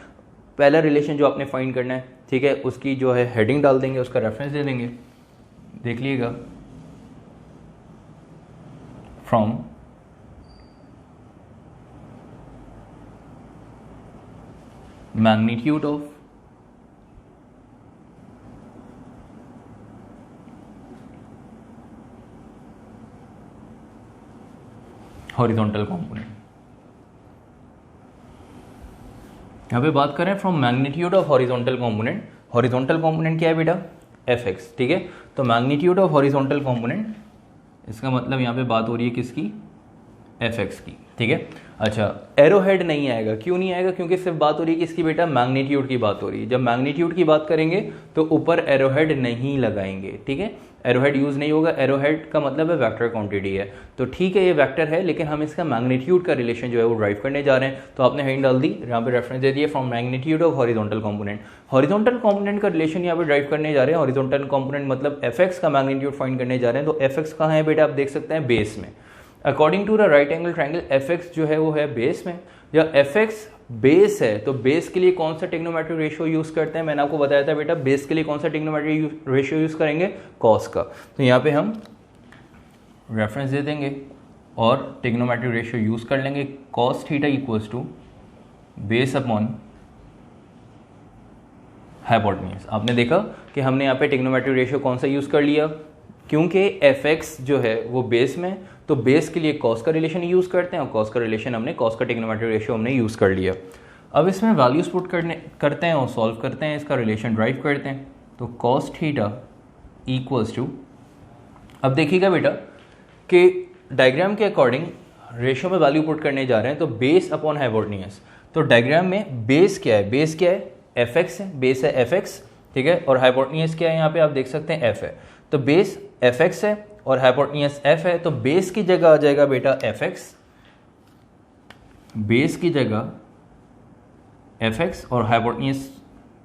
पहला रिलेशन जो आपने फाइंड करना है, ठीक है, उसकी जो है हेडिंग डाल देंगे, उसका रेफरेंस दे देंगे। देख लीजिएगा, from magnitude of horizontal component. यहां पे बात करें from magnitude of horizontal component. Horizontal component क्या है बेटा, एफ एक्स। ठीक है, तो मैग्नीट्यूड ऑफ हॉरिजॉन्टल कंपोनेंट, इसका मतलब यहां पे बात हो रही है किसकी, एफ एक्स की। ठीक है, अच्छा, एरो हेड नहीं आएगा, क्यों नहीं आएगा? क्योंकि सिर्फ बात हो रही है किसकी बेटा? मैग्नीट्यूड की बात हो रही है। जब मैग्नीट्यूड की बात करेंगे तो ऊपर एरो हेड नहीं लगाएंगे, ठीक है, एरो हेड यूज नहीं होगा। एरो हेड का मतलब है वेक्टर क्वांटिटी है, तो ठीक है ये वेक्टर है, लेकिन हम इसका मैग्नीट्यूड का रिलेशन जो है वो ड्राइव करने जा रहे हैं। तो आपने हिंट डाल दी, यहाँ पे रेफरेंस दे दिया from magnitude of horizontal component. Horizontal component का रिलेशन यहाँ पे ड्राइव करने जा रहे हैं। हॉरिजॉन्टल कंपोनेंट मतलब एफ का मैग्नीट्यूड फाइंड करने जा रहे हैं। तो एफ कहाँ है बेटा? आप देख सकते हैं बेस में। According to the right angle triangle F जो है वो है बेस में। या एफ बेस है तो बेस के लिए कौन सा ट्रिग्नोमेट्रिक रेशियो यूज करते हैं? मैंने आपको बताया था बेटा, बेस के लिए कौन सा ट्रिग्नोमेट्रिक रेशियो यूज करेंगे? कॉस का। तो यहाँ पे हम रेफरेंस दे देंगे और ट्रिग्नोमेट्रिक रेशियो यूज कर लेंगे। Cos theta equals to base upon hypotenuse. आपने देखा कि हमने यहाँ पे ट्रिग्नोमेट्रिक रेशियो कौन सा यूज कर लिया? क्योंकि एफ जो है वो बेस में, तो बेस के लिए कॉस का रिलेशन यूज करते हैं और कॉस का रिलेशन हमने कॉस का ट्रिग्नोमेट्रिक रेशियो हमने यूज कर लिया। अब इसमें वैल्यूज पुट करते हैं और सॉल्व करते हैं, इसका रिलेशन ड्राइव करते हैं। तो कॉस थीटा इक्वल्स टू, अब देखिएगा बेटा कि डायग्राम के अकॉर्डिंग रेशियो में वैल्यू पुट करने जा रहे हैं, तो बेस अपॉन हाइपोटेन्यूज। तो डायग्राम में बेस क्या है? बेस क्या है? एफ एक्स है, बेस है एफ एक्स, ठीक है, और हाइपोटेन्यूज क्या है? यहाँ पे आप देख सकते हैं एफ है। तो बेस एफ एक्स है और हाइपोटेन्यूज एफ है, तो बेस की जगह आ जाएगा बेटा एफ एक्स, बेस की जगह एफ एक्स और हाइपोटेन्यूज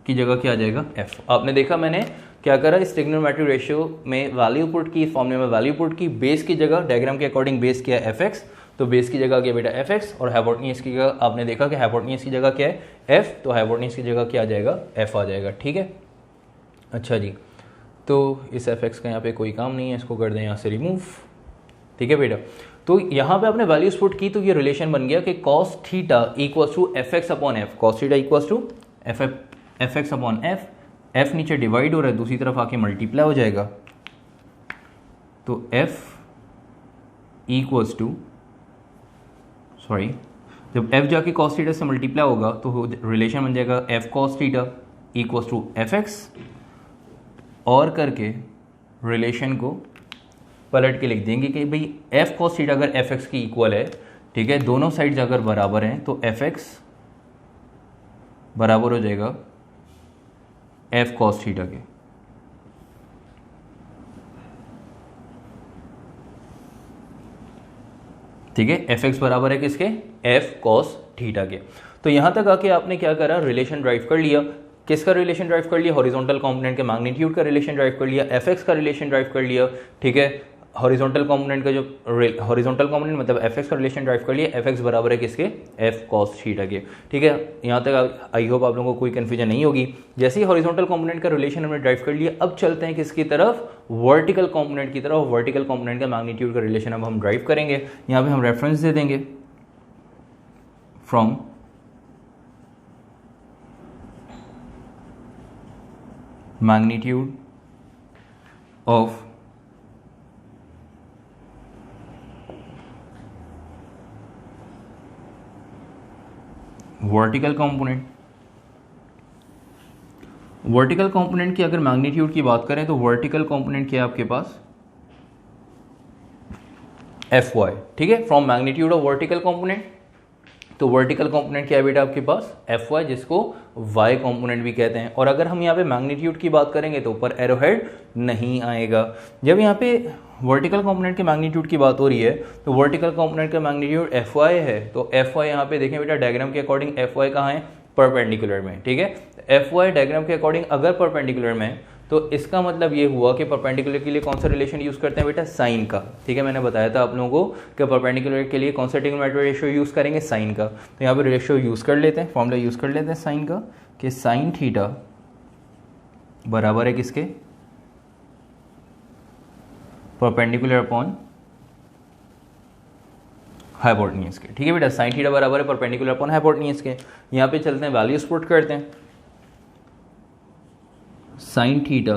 की जगह क्या आ जाएगा? एफ। आपने देखा मैंने क्या करा, इस ट्रिग्नोमेट्रिक रेशियो में वैल्यू पुट की, फॉर्मूले में वैल्यू पुट की। बेस की जगह डायग्राम के अकॉर्डिंग बेस किया एफ एक्स, तो बेस की जगह क्या बेटा एफ एक्स, और हाइपोटेन्यूज की जगह आपने देखा कि हाइपोटेन्यूज की जगह क्या है? एफ, तो हाइपोटेन्यूज की जगह क्या आ जाएगा? एफ आ जाएगा, ठीक है। अच्छा जी, तो इस एफ एक्स का यहाँ पे कोई काम नहीं है, इसको कर दें यहाँ से रिमूव, ठीक है बेटा। तो यहाँ पे आपने वैल्यूज पुट की तो ये रिलेशन बन गया कि cos theta equals to F X upon F, cos theta equals to F X upon F. F नीचे डिवाइड हो रहा है, दूसरी तरफ आके मल्टीप्लाई हो जाएगा, तो एफ इक्वल्स टू, सॉरी, जब एफ जाके कॉस थीटा से मल्टीप्लाई होगा तो रिलेशन बन जाएगा F cos theta equals to F x, और करके रिलेशन को पलट के लिख देंगे कि भाई एफ कॉस थीटा अगर एफ एक्स की इक्वल है, ठीक है, दोनों साइड्स अगर बराबर हैं, तो एफ एक्स बराबर हो जाएगा एफ कॉस थीटा के। ठीक है, एफ एक्स बराबर है किसके? एफ कॉस थीटा के। तो यहां तक आके आपने क्या करा? रिलेशन ड्राइव कर लिया। किसका रिलेशन ड्राइव कर लिया? हॉरिजॉन्टल कंपोनेंट के मैग्नीट्यूड का रिलेशन ड्राइव कर लिया, एफ एक्स का रिलेशन ड्राइव कर लिया, ठीक है। हॉरिजॉन्टल कंपोनेंट का जो हॉरिजॉन्टल कंपोनेंट मतलब एफ एक्स का रिलेशन ड्राइव कर लिया, एफ एक्स बराबर है किसके? एफ कॉस थीटा के, ठीक है। यहाँ तक आई होप आप लोगों को कोई कन्फ्यूजन नहीं होगी। जैसे ही हॉरिजॉन्टल कंपोनेंट का रिलेशन हमने ड्राइव कर लिया, अब चलते हैं किसकी तरफ? वर्टिकल कंपोनेंट की तरफ। वर्टिकल कंपोनेंट का मैग्नीट्यूड का रिलेशन अब हम ड्राइव करेंगे। यहाँ पे हम रेफरेंस दे देंगे from magnitude of vertical component. Vertical component की अगर मैग्नीट्यूड की बात करें तो वर्टिकल कंपोनेंट क्या है आपके पास? एफ वाई, ठीक है, from magnitude of vertical component. तो वर्टिकल कंपोनेंट क्या है बेटा आपके पास? एफ वाई, जिसको वाई कंपोनेंट भी कहते हैं। और अगर हम यहाँ पे मैग्नीट्यूड की बात करेंगे तो ऊपर एरो हेड नहीं आएगा। जब यहाँ पे वर्टिकल कंपोनेंट के मैग्नीट्यूड की बात हो रही है तो वर्टिकल कंपोनेंट का मैग्नीट्यूड एफ वाई है। तो एफ वाई यहाँ पे देखें बेटा, डायग्राम के अकॉर्डिंग एफ वाई कहाँ है? परपेंडिकुलर में, ठीक है। एफ वाई डायग्राम के अकॉर्डिंग अगर परपेंडिकुलर में, तो इसका मतलब ये हुआ कि परपेंडिकुलर के लिए कौन सा रिलेशन यूज करते हैं बेटा? साइन का, ठीक है। मैंने बताया था आप लोगों को कि परपेंडिकुलर के लिए कौन सा ट्रिग्नोमेट्रिक रेशियो यूज करेंगे? साइन का। तो यहाँ पे रेशियो यूज कर लेते हैं, फॉर्मूला यूज कर लेते हैं साइन का, कि साइन थीटा बराबर है किसके? परपेंडिकुलर अपॉन हाइपोटेन्यूज के, ठीक है बेटा। साइन थीटा बराबर है परपेंडिकुलर अपॉन हाइपोटेन्यूज के। यहाँ पे चलते हैं, वैल्यूज पुट करते हैं। Sine theta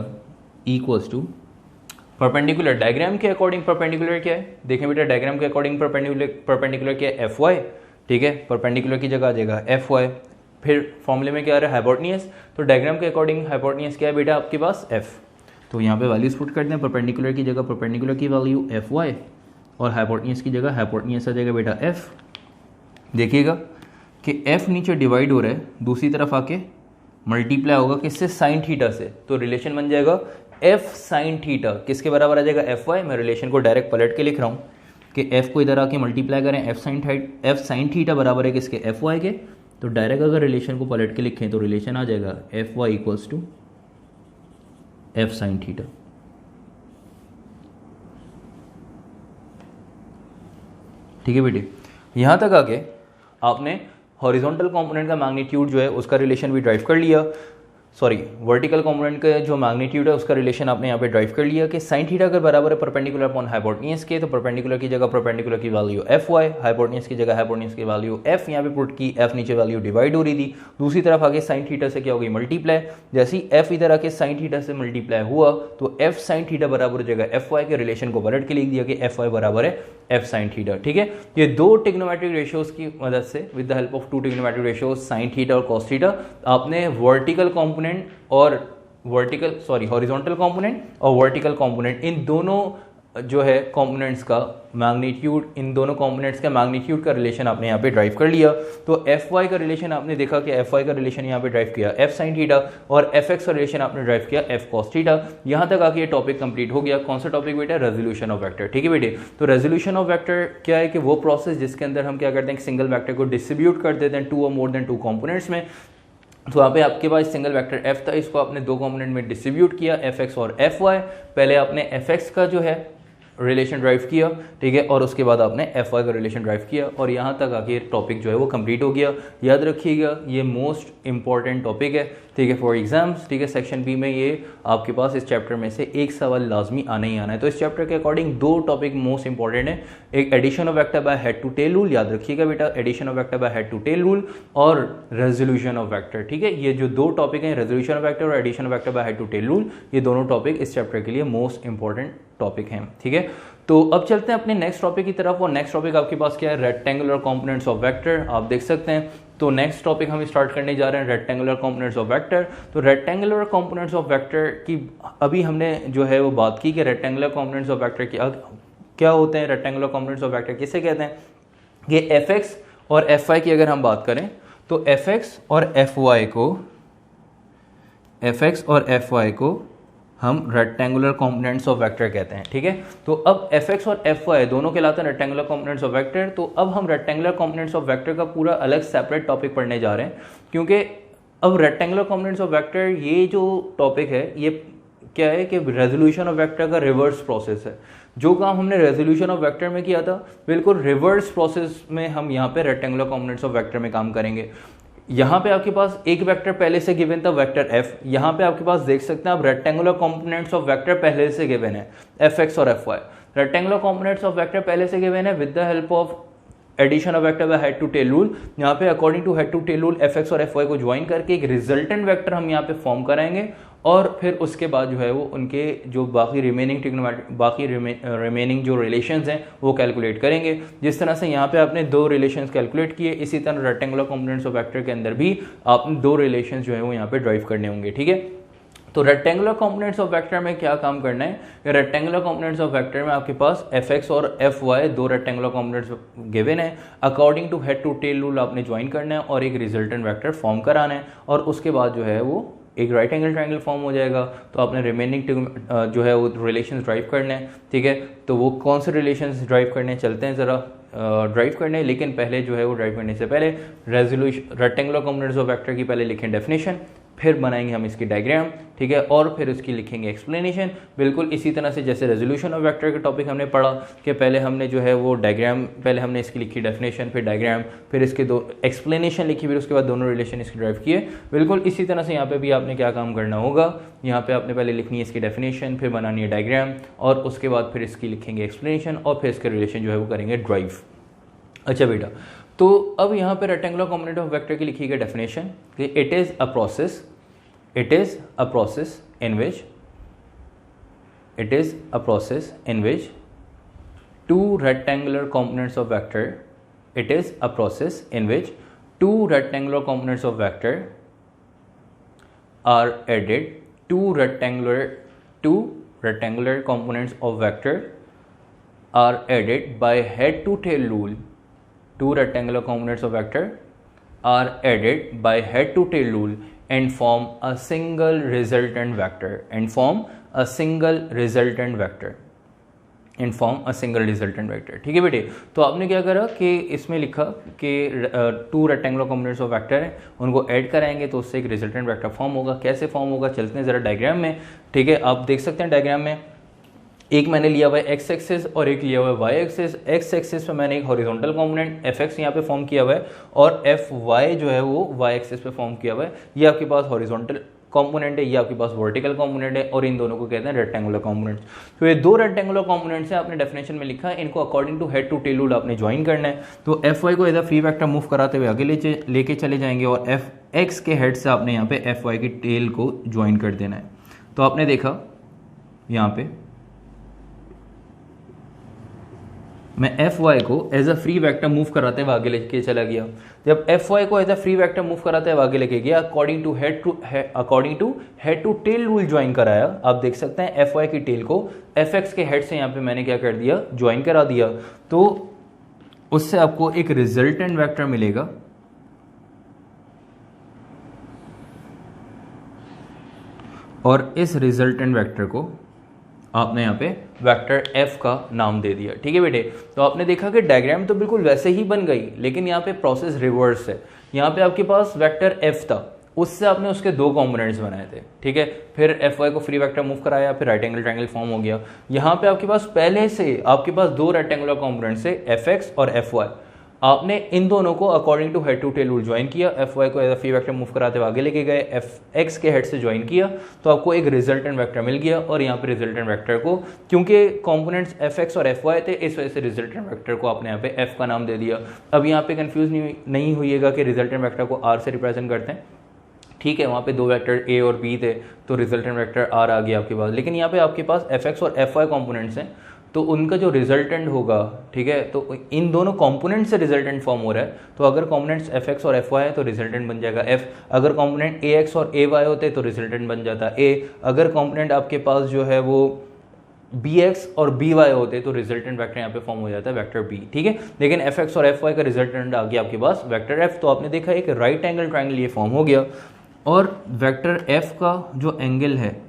equals to perpendicular, diagram के अकॉर्डिंग परपेंडिकुलर क्या है? देखें बेटा, डायग्राम के अकॉर्डिंग परपेंडिकुलर क्या है? एफ वाई, ठीक है। परपेंडिकुलर की जगह आ जाएगा एफ वाई। फिर फॉर्मूले में क्या आ रहा है? हाइपोटेन्यूज। तो डायग्राम के अकॉर्डिंग हाइपोटेन्यूज क्या है बेटा आपके पास? एफ। तो यहाँ पे वैल्यूज पुट करते हैं। परपेंडिकुलर की जगह परपेंडिकुलर की वैल्यू एफ वाई और हाइपोटेन्यूज की जगह हाइपोटेन्यूज आ जाएगा बेटा एफ। देखिएगा कि f नीचे डिवाइड हो रहा है, दूसरी तरफ आके मल्टीप्लाई होगा किससे, साइन थीटा से, तो रिलेशन बन जाएगा f साइन थीटा किसके बराबर आ जाएगा, एफ वाई। मैं रिलेशन को डायरेक्ट पलट के लिख रहा हूँ कि f को इधर आके मल्टीप्लाई करें, f साइन थीटा बराबर है किसके, एफ वाई के। तो डायरेक्ट अगर रिलेशन को पलट के लिखें तो रिलेशन आ जाएगा F y equals to F sine theta. ठीक है बेटे, यहां तक आके आपने हॉरिजॉन्टल कंपोनेंट का मैग्नीट्यूड जो है उसका रिलेशन भी ड्राइव कर लिया, सॉरी वर्टिकल कंपोनेंट का जो मैग्नीट्यूड है उसका रिलेशन आपने यहाँ पे ड्राइव कर लिया कि साइन थीटा अगर बराबर है परपेंडिकुलर अपॉन हाइपोटेन्यूज के, तो परपेंडिकुलर की जगह परपेंडिकुलर की वैल्यू एफ वाई, हाइपोटेन्यूज की जगह हाइपोटेन्यूज की वैल्यू एफ यहाँ पे पुट की, एफ नीचे वैल्यू डिवाइड हो रही थी, दूसरी तरफ आगे साइन थीटा से क्या हो गई, मल्टीप्लाई। जैसे ही एफ इधर आके साइन थीटा से मल्टीप्लाई हुआ तो एफ साइन थीटा बराबर हो जाएगा एफ वाई के, रिलेशन को पलट के लिख दिया कि एफ वाई बराबर है एफ साइन थीटा। ठीक है, ये दो ट्रिग्नोमेट्रिक रेशियोज की मदद से with the help of two trigonometric ratios sine theta और कॉस थीटा आपने वर्टिकल कंपोनेंट और हॉरिजॉन्टल कंपोनेंट और वर्टिकल कंपोनेंट इन दोनों जो है कंपोनेंट्स का मैग्नीट्यूड, इन दोनों कंपोनेंट्स का मैग्नीट्यूड का रिलेशन आपने यहाँ पे ड्राइव कर लिया। तो एफ वाई का रिलेशन आपने देखा कि एफ वाई का रिलेशन यहाँ पे ड्राइव किया एफ साइन थीटा और एफ एक्स का रिलेशन आपने ड्राइव किया एफ कॉस थीटा। यहाँ तक आके ये टॉपिक कंप्लीट हो गया। कौन सा टॉपिक बेटा, रेजोल्यूशन ऑफ वेक्टर। ठीक है बेटे, तो रेजोल्यूशन ऑफ वेक्टर क्या है कि वो प्रोसेस जिसके अंदर हम क्या करते हैं, सिंगल वेक्टर को डिस्ट्रीब्यूट कर देते हैं टू और मोर देन टू कंपोनेंट्स में। तो वहाँ पे आपके पास सिंगल वेक्टर f था, इसको आपने दो कंपोनेंट में डिस्ट्रीब्यूट किया एफ एक्स और एफ वाई। पहले आपने एफ एक्स का जो है रिलेशन ड्राइव किया, ठीक है, और उसके बाद आपने एफ वाई का रिलेशन ड्राइव किया और यहाँ तक आके टॉपिक जो है वो कंप्लीट हो गया। याद रखिएगा ये मोस्ट इंपॉर्टेंट टॉपिक है, ठीक है, फॉर एग्जाम्स। ठीक है, सेक्शन बी में ये आपके पास इस चैप्टर में से एक सवाल लाजमी आना ही आना है। तो इस चैप्टर के अकॉर्डिंग दो टॉपिक मोस्ट इंपॉर्टेंट है, एक addition of vector by head to tail rule, याद रखिएगा बेटा, addition of vector by head to tail rule और रेजोल्यूशन ऑफ वेक्टर। ठीक है, ये जो दो टॉपिक हैं, रेजोल्यूशन ऑफ वेक्टर और addition of vector by head to tail rule, ये दोनों टॉपिक इस चैप्टर के लिए मोस्ट इंपॉर्टेंट टॉपिक हैं। ठीक है, तो अब चलते हैं अपने नेक्स्ट टॉपिक की तरफ और नेक्स्ट टॉपिक आपके पास क्या है, रेक्टेंगुलर कंपोनेंट्स ऑफ वेक्टर। आप देख सकते हैं, तो नेक्स्ट टॉपिक हम स्टार्ट करने जा रहे हैं रेक्टेंगुलर कंपोनेंट्स ऑफ वेक्टर। तो रेक्टेंगुलर कंपोनेंट्स ऑफ वेक्टर की अभी हमने जो है वो बात की कि रेक्टेंगुलर कंपोनेंट्स ऑफ वेक्टर क्या होते हैं, रेक्टेंगुलर कंपोनेंट्स ऑफ वेक्टर किसे कहते हैं। ये एफ एक्स और एफ वाई की अगर हम बात करें तो एफ एक्स और एफ वाई को हम रेक्टेंगुलर कंपोनेंट्स ऑफ वेक्टर कहते हैं। ठीक है, तो अब एफ एक्स और एफ वाई दोनों कहलाते हैं रेक्टेंगुलर कंपोनेंट्स ऑफ वेक्टर। तो अब हम रेक्टेंगुलर कंपोनेंट्स ऑफ वेक्टर का पूरा अलग सेपरेट टॉपिक पढ़ने जा रहे हैं, क्योंकि अब रेक्टेंगुलर कंपोनेंट्स ऑफ वेक्टर ये जो टॉपिक है ये क्या है कि रेजोल्यूशन ऑफ वेक्टर का रिवर्स प्रोसेस है। जो काम हमने रेजोल्यूशन ऑफ वेक्टर में किया था बिल्कुल रिवर्स प्रोसेस में हम यहाँ पे रेक्टेंगुलर कंपोनेंट्स ऑफ वेक्टर में काम करेंगे। यहाँ पे आपके पास एक वेक्टर पहले से गिवन था वेक्टर f, यहाँ पे आपके पास देख सकते हैं आप रेक्टेंगुलर कंपोनेंट्स ऑफ वेक्टर पहले से गिवन है एफ एक्स और F y. Rectangular components of vector पहले से गिवन है with the help of addition of vector by head to tail rule. यहाँ पे according to head to tail rule F x और एफ वाई को join करके एक रिजल्टेंट वेक्टर हम यहाँ पे फॉर्म कराएंगे और फिर उसके बाद जो है वो उनके जो बाकी रिमेनिंग जो रिलेशंस हैं वो कैलकुलेट करेंगे। जिस तरह से यहाँ पे आपने दो रिलेशंस कैलकुलेट किए, इसी तरह रेक्टेंगुलर कंपोनेंट्स ऑफ वेक्टर के अंदर भी आपने दो रिलेशंस जो है वो यहाँ पे ड्राइव करने होंगे। ठीक है, तो रेक्टेंगुलर कंपोनेंट्स ऑफ वेक्टर में क्या काम करना है, रेक्टेंगुलर कंपोनेंट्स ऑफ वेक्टर में आपके पास एफ एक्स और एफ वाई दो रेक्टेंगुलर कंपोनेंट्स गिवन है। According to head to tail rule आपने ज्वाइन करना है और एक रिजल्टेंट वेक्टर फॉर्म कराना है और उसके बाद जो है वो एक राइट एंगल ट्रायंगल फॉर्म हो जाएगा। तो आपने रिमेनिंग जो है वो रिलेशंस ड्राइव करने हैं। ठीक है, तो वो कौन से रिलेशंस ड्राइव करने चलते हैं ज़रा ड्राइव करने, लेकिन पहले जो है वो ड्राइव करने से पहले रेक्टेंगुलर कंपोनेंट्स ऑफ वेक्टर की पहले लिखें डेफिनेशन, फिर बनाएंगे हम इसकी डायग्राम। ठीक है, और फिर उसकी लिखेंगे एक्सप्लेनेशन। बिल्कुल इसी तरह से जैसे रेजोल्यूशन ऑफ वेक्टर का टॉपिक हमने पढ़ा कि पहले हमने जो है वो डायग्राम, पहले हमने इसकी लिखी डेफिनेशन, फिर डायग्राम, फिर इसके दो एक्सप्लेनेशन लिखी, फिर उसके बाद दोनों रिलेशन इसके ड्राइव किए। बिल्कुल इसी तरह से यहाँ पे भी आपने क्या काम करना होगा, यहाँ पे आपने पहले लिखनी है इसकी डेफिनेशन, फिर बनानी है डायग्राम और उसके बाद फिर इसकी लिखेंगे एक्सप्लेनेशन और फिर इसके रिलेशन जो है वो करेंगे ड्राइव। अच्छा बेटा, तो अब यहाँ पे रेक्टेंगुलर कंपोनेंट ऑफ वेक्टर की लिखी गई डेफिनेशन कि it is a process in which two rectangular components of vector are added. Two rectangular components of vector are added by head to tail rule two rectangular components of vector are added by head to tail rule and form a single resultant vector and form a single resultant vector and form a single resultant vector। ठीक है बेटे, तो आपने क्या करा कि इसमें लिखा कि two rectangular components of vector है, उनको ऐड कराएंगे तो उससे एक रिजल्टेंट वेक्टर फॉर्म होगा। कैसे फॉर्म होगा, चलते हैं जरा डायग्राम में। ठीक है, आप देख सकते हैं डायग्राम में एक मैंने लिया हुआ है एक्स एक्सिस और एक लिया हुआ है वाई एक्सिस। एक्स एक्सिस पे मैंने एक हॉरिजॉन्टल कंपोनेंट एफ एक्स यहाँ पे फॉर्म किया हुआ है और एफ वाई जो है वो वाई एक्सिस पे फॉर्म किया हुआ है। ये आपके पास हॉरिजॉन्टल कंपोनेंट है, ये आपके पास वर्टिकल कंपोनेंट है और इन दोनों को कहते हैं रेक्टेंगुलर कंपोनेंट्स। तो ये दो रेक्टेंगुलर कंपोनेंट्स हैं, आपने डेफिनेशन में लिखा है, इनको according to head to tail rule आपने ज्वाइन करना है। तो एफ वाई को as a free vector move कराते हुए आगे लेके चले जाएंगे और एफ एक्स के हेड से आपने यहाँ पे एफ वाई की टेल को ज्वाइन कर देना है। तो आपने देखा यहाँ पे मैं एफ वाई को as a free vector move कराते हुए आगे लेके चला गया। जब एफ वाई को as a free vector move कराते हुए आगे लेके गया according to head to tail rule join कराया, आप देख सकते हैं एफ वाई की टेल को एफ एक्स के हेड से यहाँ पे मैंने क्या कर दिया, ज्वाइन करा दिया। तो उससे आपको एक रिजल्टेंट वेक्टर मिलेगा और इस रिजल्टेंट वेक्टर को आपने यहाँ पे वेक्टर f का नाम दे दिया। ठीक है बेटे, तो आपने देखा कि डायग्राम तो बिल्कुल वैसे ही बन गई, लेकिन यहाँ पे प्रोसेस रिवर्स है। यहाँ पे आपके पास वेक्टर f था, उससे आपने उसके दो कंपोनेंट्स बनाए थे। ठीक है, फिर एफ वाई को फ्री वेक्टर मूव कराया, फिर राइट एंगल ट्रायंगल फॉर्म हो गया। यहाँ पे आपके पास पहले से आपके पास दो रेक्टेंगुलर कंपोनेंट्स है एफ एक्स और एफ वाई। आपने इन दोनों को according to head to tail rule join किया, एफ वाई को as a free vector move कराते हुए आगे लेके गए, एफ एक्स के हेड से ज्वाइन किया, तो आपको एक रिजल्टेंट वेक्टर मिल गया। और यहाँ पे रिजल्टेंट वेक्टर को, क्योंकि कंपोनेंट्स एफ एक्स और एफ वाई थे, इस वजह से रिजल्टेंट वेक्टर को आपने यहाँ पे एफ का नाम दे दिया। अब यहाँ पे कंफ्यूज नहीं हुईएगा कि रिजल्टेंट वेक्टर को आर से रिप्रेजेंट करते हैं। ठीक है, वहाँ पे दो वेक्टर ए और बी थे तो रिजल्टेंट वेक्टर आर आ गया आपके पास। लेकिन यहाँ पे आपके पास एफ एक्स और एफ वाई कॉम्पोनेंट्स हैं, तो उनका जो रिजल्टेंट होगा, ठीक है, तो इन दोनों कंपोनेंट से रिजल्टेंट फॉर्म हो रहा है। तो अगर कंपोनेंट्स एफ एक्स और एफ वाई है तो रिजल्टेंट बन जाएगा एफ। अगर कंपोनेंट ए एक्स और ए वाई होते तो रिजल्टेंट बन जाता ए। अगर कंपोनेंट आपके पास जो है वो बी एक्स और बी वाई होते तो रिजल्टेंट वेक्टर यहाँ पे फॉर्म हो जाता है वेक्टर बी। ठीक है, लेकिन एफ एक्स और एफ वाई का रिजल्टेंट आ गया आपके पास वेक्टर एफ। तो आपने देखा एक राइट एंगल ट्राइंगल ये फॉर्म हो गया और वेक्टर एफ का जो एंगल है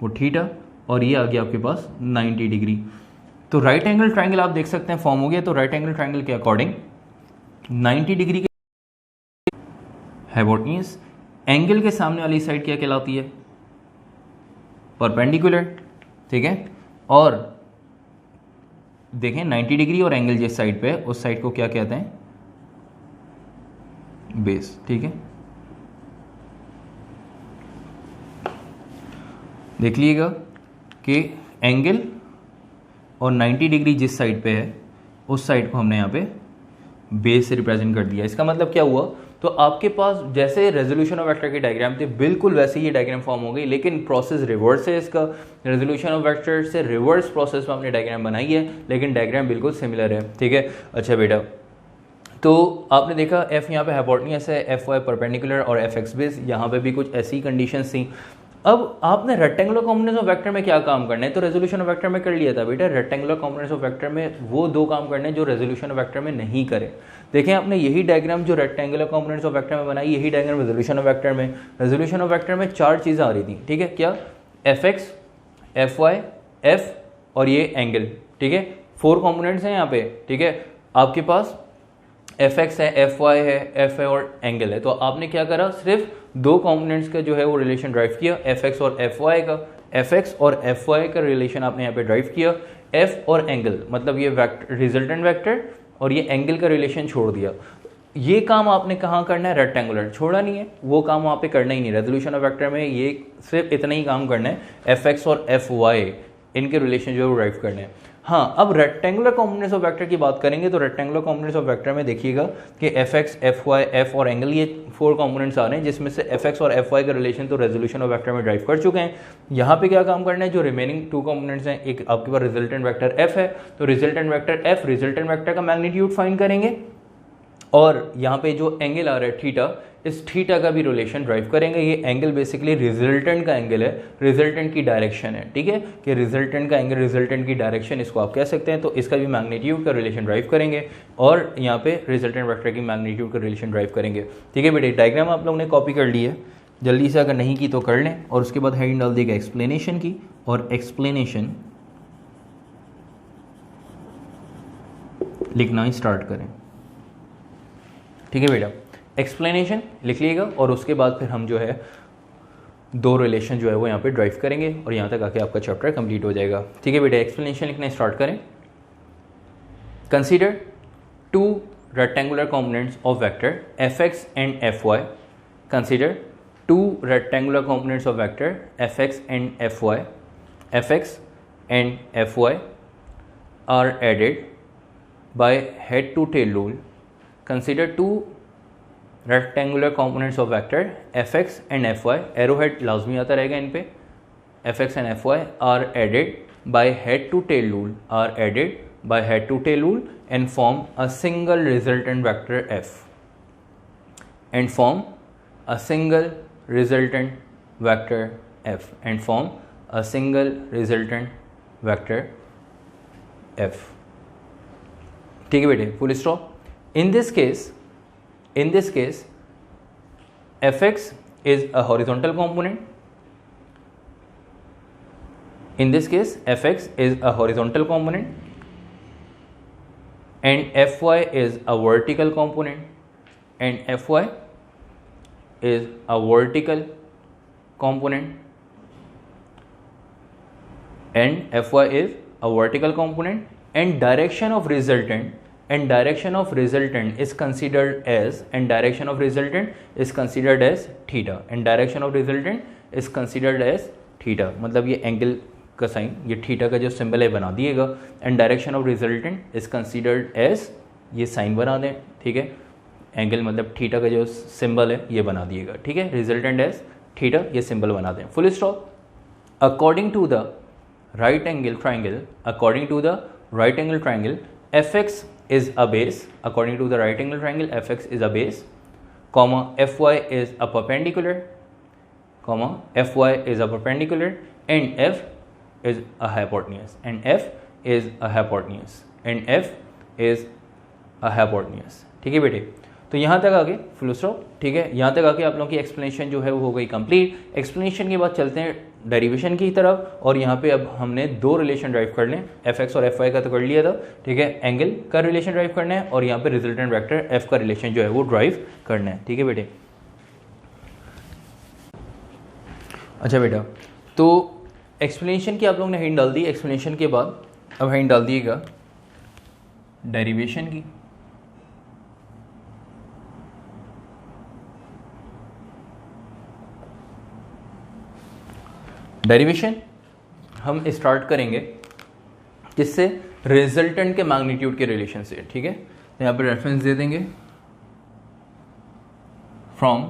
वो थीटा और ये आ गया आपके पास 90 डिग्री। तो राइट एंगल ट्रायंगल आप देख सकते हैं फॉर्म हो गया। तो राइट एंगल ट्रायंगल के अकॉर्डिंग 90 डिग्री के हाइपोटेन्यूज एंगल के सामने वाली साइड क्या कहलाती है, परपेंडिकुलर। ठीक है, और देखें 90 डिग्री और एंगल जिस साइड पे उस साइड को क्या कहते हैं, बेस। ठीक है, देख लीजिएगा कि एंगल और 90 डिग्री जिस साइड पे है उस साइड को हमने यहाँ पे बेस से रिप्रेजेंट कर दिया। इसका मतलब क्या हुआ, तो आपके पास जैसे रेजोल्यूशन ऑफ वेक्टर की डायग्राम थी बिल्कुल वैसे ही डायग्राम फॉर्म हो गई, लेकिन प्रोसेस रिवर्स है इसका। रेजोल्यूशन ऑफ वेक्टर से रिवर्स प्रोसेस में आपने डायग्राम बनाई है, लेकिन डायग्राम बिल्कुल सिमिलर है। ठीक है, अच्छा बेटा, तो आपने देखा एफ यहाँ पे हाइपोटेन्यूज है, एफ वाई परपेंडिकुलर और एफ एक्स बेस, यहाँ पे भी कुछ ऐसी कंडीशंस थी। अब आपने रेक्टेंगुलर कॉम्पोनेंट्स ऑफ वेक्टर में क्या काम करना है, तो रेजोल्यूशन ऑफ वेक्टर में कर लिया था बेटा। रेक्टेंगुलर कॉम्पोनेंट्स ऑफ वेक्टर में वो दो काम करने हैं जो रेजोल्यूशन ऑफ वेक्टर में नहीं करे। देखें आपने यही डायग्राम जो रेक्टेंगुलर कॉम्पोनेंट्स ऑफ वेक्टर में बनाई, यही डायग्राम रेजोल्यूशन ऑफ वेक्टर में। रेजोल्यूशन ऑफ वेक्टर में चार चीज़ें आ रही थी। ठीक है, क्या, F x, F y, F और ये एंगल। ठीक है, फोर कॉम्पोनेंट्स हैं यहाँ पे। ठीक है, आपके पास एफ एक्स है, एफ वाई है, एफ है और एंगल है। तो आपने क्या करा, सिर्फ दो कंपोनेंट्स का जो है वो रिलेशन ड्राइव किया, एफ एक्स और एफ वाई का। एफ एक्स और एफ वाई का रिलेशन आपने यहाँ पे ड्राइव किया, एफ और एंगल मतलब ये वेक्टर रिजल्टेंट वेक्टर और ये एंगल का रिलेशन छोड़ दिया। ये काम आपने कहाँ करना है, रेक्टेंगुलर, छोड़ा नहीं है, वो काम वहाँ पे करना ही नहीं। रेजोल्यूशन ऑफ वेक्टर में ये सिर्फ इतना ही काम करना है, एफ एक्स और एफ वाई इनके रिलेशन जो है वो ड्राइव करने हैं। हाँ, अब रेक्टेंगुलर कॉम्पोनेंट्स ऑफ वेक्टर की बात करेंगे तो रेक्टेंगुलर कॉम्पोनेंट्स ऑफ वेक्टर में देखिएगा कि F x, F y, F और एंगल ये फोर कॉम्पोनेंट्स आ रहे हैं, जिसमें से एफ एक्स और एफ वाई का रिलेशन तो रेजोल्यूशन ऑफ वेक्टर में ड्राइव कर चुके हैं। यहाँ पे क्या काम करना है, जो रिमेनिंग टू कॉम्पोनेंट्स हैं, एक आपके पास रिजल्टेंट वेक्टर एफ है, तो resultant vector F, resultant vector का मैग्नीट्यूड फाइंड करेंगे और यहाँ पे जो एंगल आ रहा है थीटा, इस थीटा का भी रिलेशन ड्राइव करेंगे। ये एंगल बेसिकली रिजल्टेंट का एंगल है, रिजल्टेंट की डायरेक्शन है, ठीक है, कि रिजल्टेंट का एंगल, रिजल्टेंट की डायरेक्शन इसको आप कह सकते हैं। तो इसका भी मैग्नीट्यूड का रिलेशन ड्राइव करेंगे और यहाँ पे रिजल्टेंट वेक्टर की मैग्नीट्यूड का रिलेशन ड्राइव करेंगे, ठीक है बेटे। डायग्राम आप लोगों ने कॉपी कर ली है, जल्दी से अगर नहीं की तो कर लें, और उसके बाद हेडिंग डाल देगा एक्सप्लेनेशन की, और एक्सप्लेनेशन लिखना ही स्टार्ट करें, ठीक है बेटा। एक्सप्लेनेशन लिख लीजिएगा और उसके बाद फिर हम जो है दो रिलेशन जो है वो यहाँ पे ड्राइव करेंगे और यहाँ तक आके आपका चैप्टर कंप्लीट हो जाएगा, ठीक है बेटा। एक्सप्लेनेशन लिखना स्टार्ट करें। Consider two rectangular components of vector F x and F y. Consider two rectangular components of vector F x and F y. F x and F y are added by head to tail rule. Consider two rectangular components of vector fx and fy. Arrowhead लाजमी आता रहेगा इन पे। fx and fy are added by head to tail rule, are added by head to tail rule and form a single resultant vector f, and form a single resultant vector f, and form a single resultant vector f, ठीक है बेटे, full stop. In this case F x is a horizontal component, in this case F x is a horizontal component and F y is a vertical component, and F y is a vertical component, and F y is a vertical component, and direction of resultant is considered as, and direction of resultant is considered as theta, and direction of resultant is considered as theta। मतलब ये angle का sign, ये theta का जो symbol है बना दिएगा, and direction of resultant is considered as, ये साइन बना दें, ठीक है, एंगल मतलब थीटा का जो सिंबल है ये बना दिएगा, ठीक है, रिजल्टेंट एज थीटा, ये सिंबल बना दें, full stop. According to the right angle triangle, according to the right angle triangle, fx is a base, according to the right angle triangle fx is a base, comma fy is a perpendicular, comma fy is a perpendicular, and f is a hypotenuse, and f is a hypotenuse, and f is a hypotenuse, ठीक है बेटे। तो यहाँ तक आगे full stop, ठीक है। यहाँ तक आके आप लोगों की एक्सप्लेनेशन जो है वो हो गई कंप्लीट। एक्सप्लेनेशन के बाद चलते हैं डेरिवेशन की तरफ, और यहाँ पे अब हमने दो रिलेशन ड्राइव कर लें, एफ एक्स और एफ वाई का तो कर लिया था, ठीक है, एंगल का रिलेशन ड्राइव करना है और यहाँ पे रिजल्टेंट वेक्टर एफ का रिलेशन जो है वो ड्राइव करना है, ठीक है बेटे। अच्छा बेटा, तो एक्सप्लेनेशन की आप लोगों ने हिंट डाल दी। एक्सप्लेनेशन के बाद अब हिंट डाल दिएगा डेरिवेशन की। डेरिवेशन हम स्टार्ट करेंगे जिससे रिजल्टेंट के मैग्नीट्यूड के रिलेशन से, ठीक है। तो यहाँ पर रेफरेंस दे देंगे फ्रॉम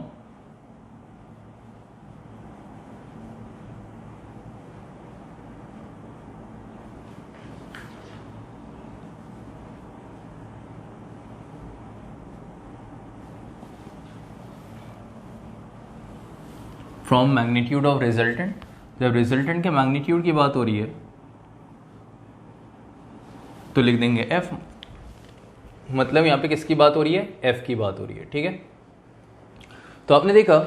मैग्नीट्यूड ऑफ रिजल्टेंट। जब रिजल्टेंट के मैग्नीट्यूड की बात हो रही है तो लिख देंगे f, मतलब यहाँ पे किसकी बात हो रही है, f की बात हो रही है, ठीक है। तो आपने देखा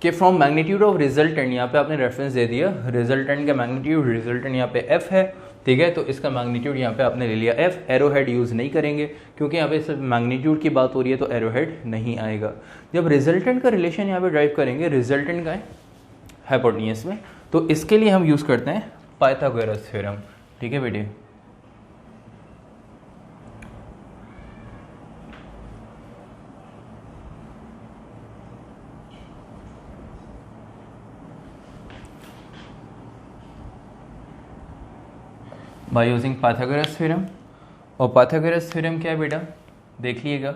कि फ्रॉम मैग्नीट्यूड ऑफ रिजल्टेंट, यहाँ पे आपने रेफरेंस दे दिया रिजल्टेंट का मैग्नीट्यूड, रिजल्टेंट यहाँ पे f है, ठीक है। तो इसका मैग्नीट्यूड यहाँ पे आपने ले लिया f, एरोहेड यूज़ नहीं करेंगे क्योंकि यहाँ पे सिर्फ मैग्नीट्यूड की बात हो रही है तो एरोहेड नहीं आएगा। जब रिजल्टेंट का रिलेशन यहाँ पे ड्राइव करेंगे, रिजल्टेंट का है हाइपोटेन्यूज में, तो इसके लिए हम यूज़ करते हैं पाइथागोरस थ्योरम, ठीक है बेटे। बाय यूजिंग पाइथागोरस थ्योरम, और पाइथागोरस थ्योरम क्या है बेटा, देख लीजिएगा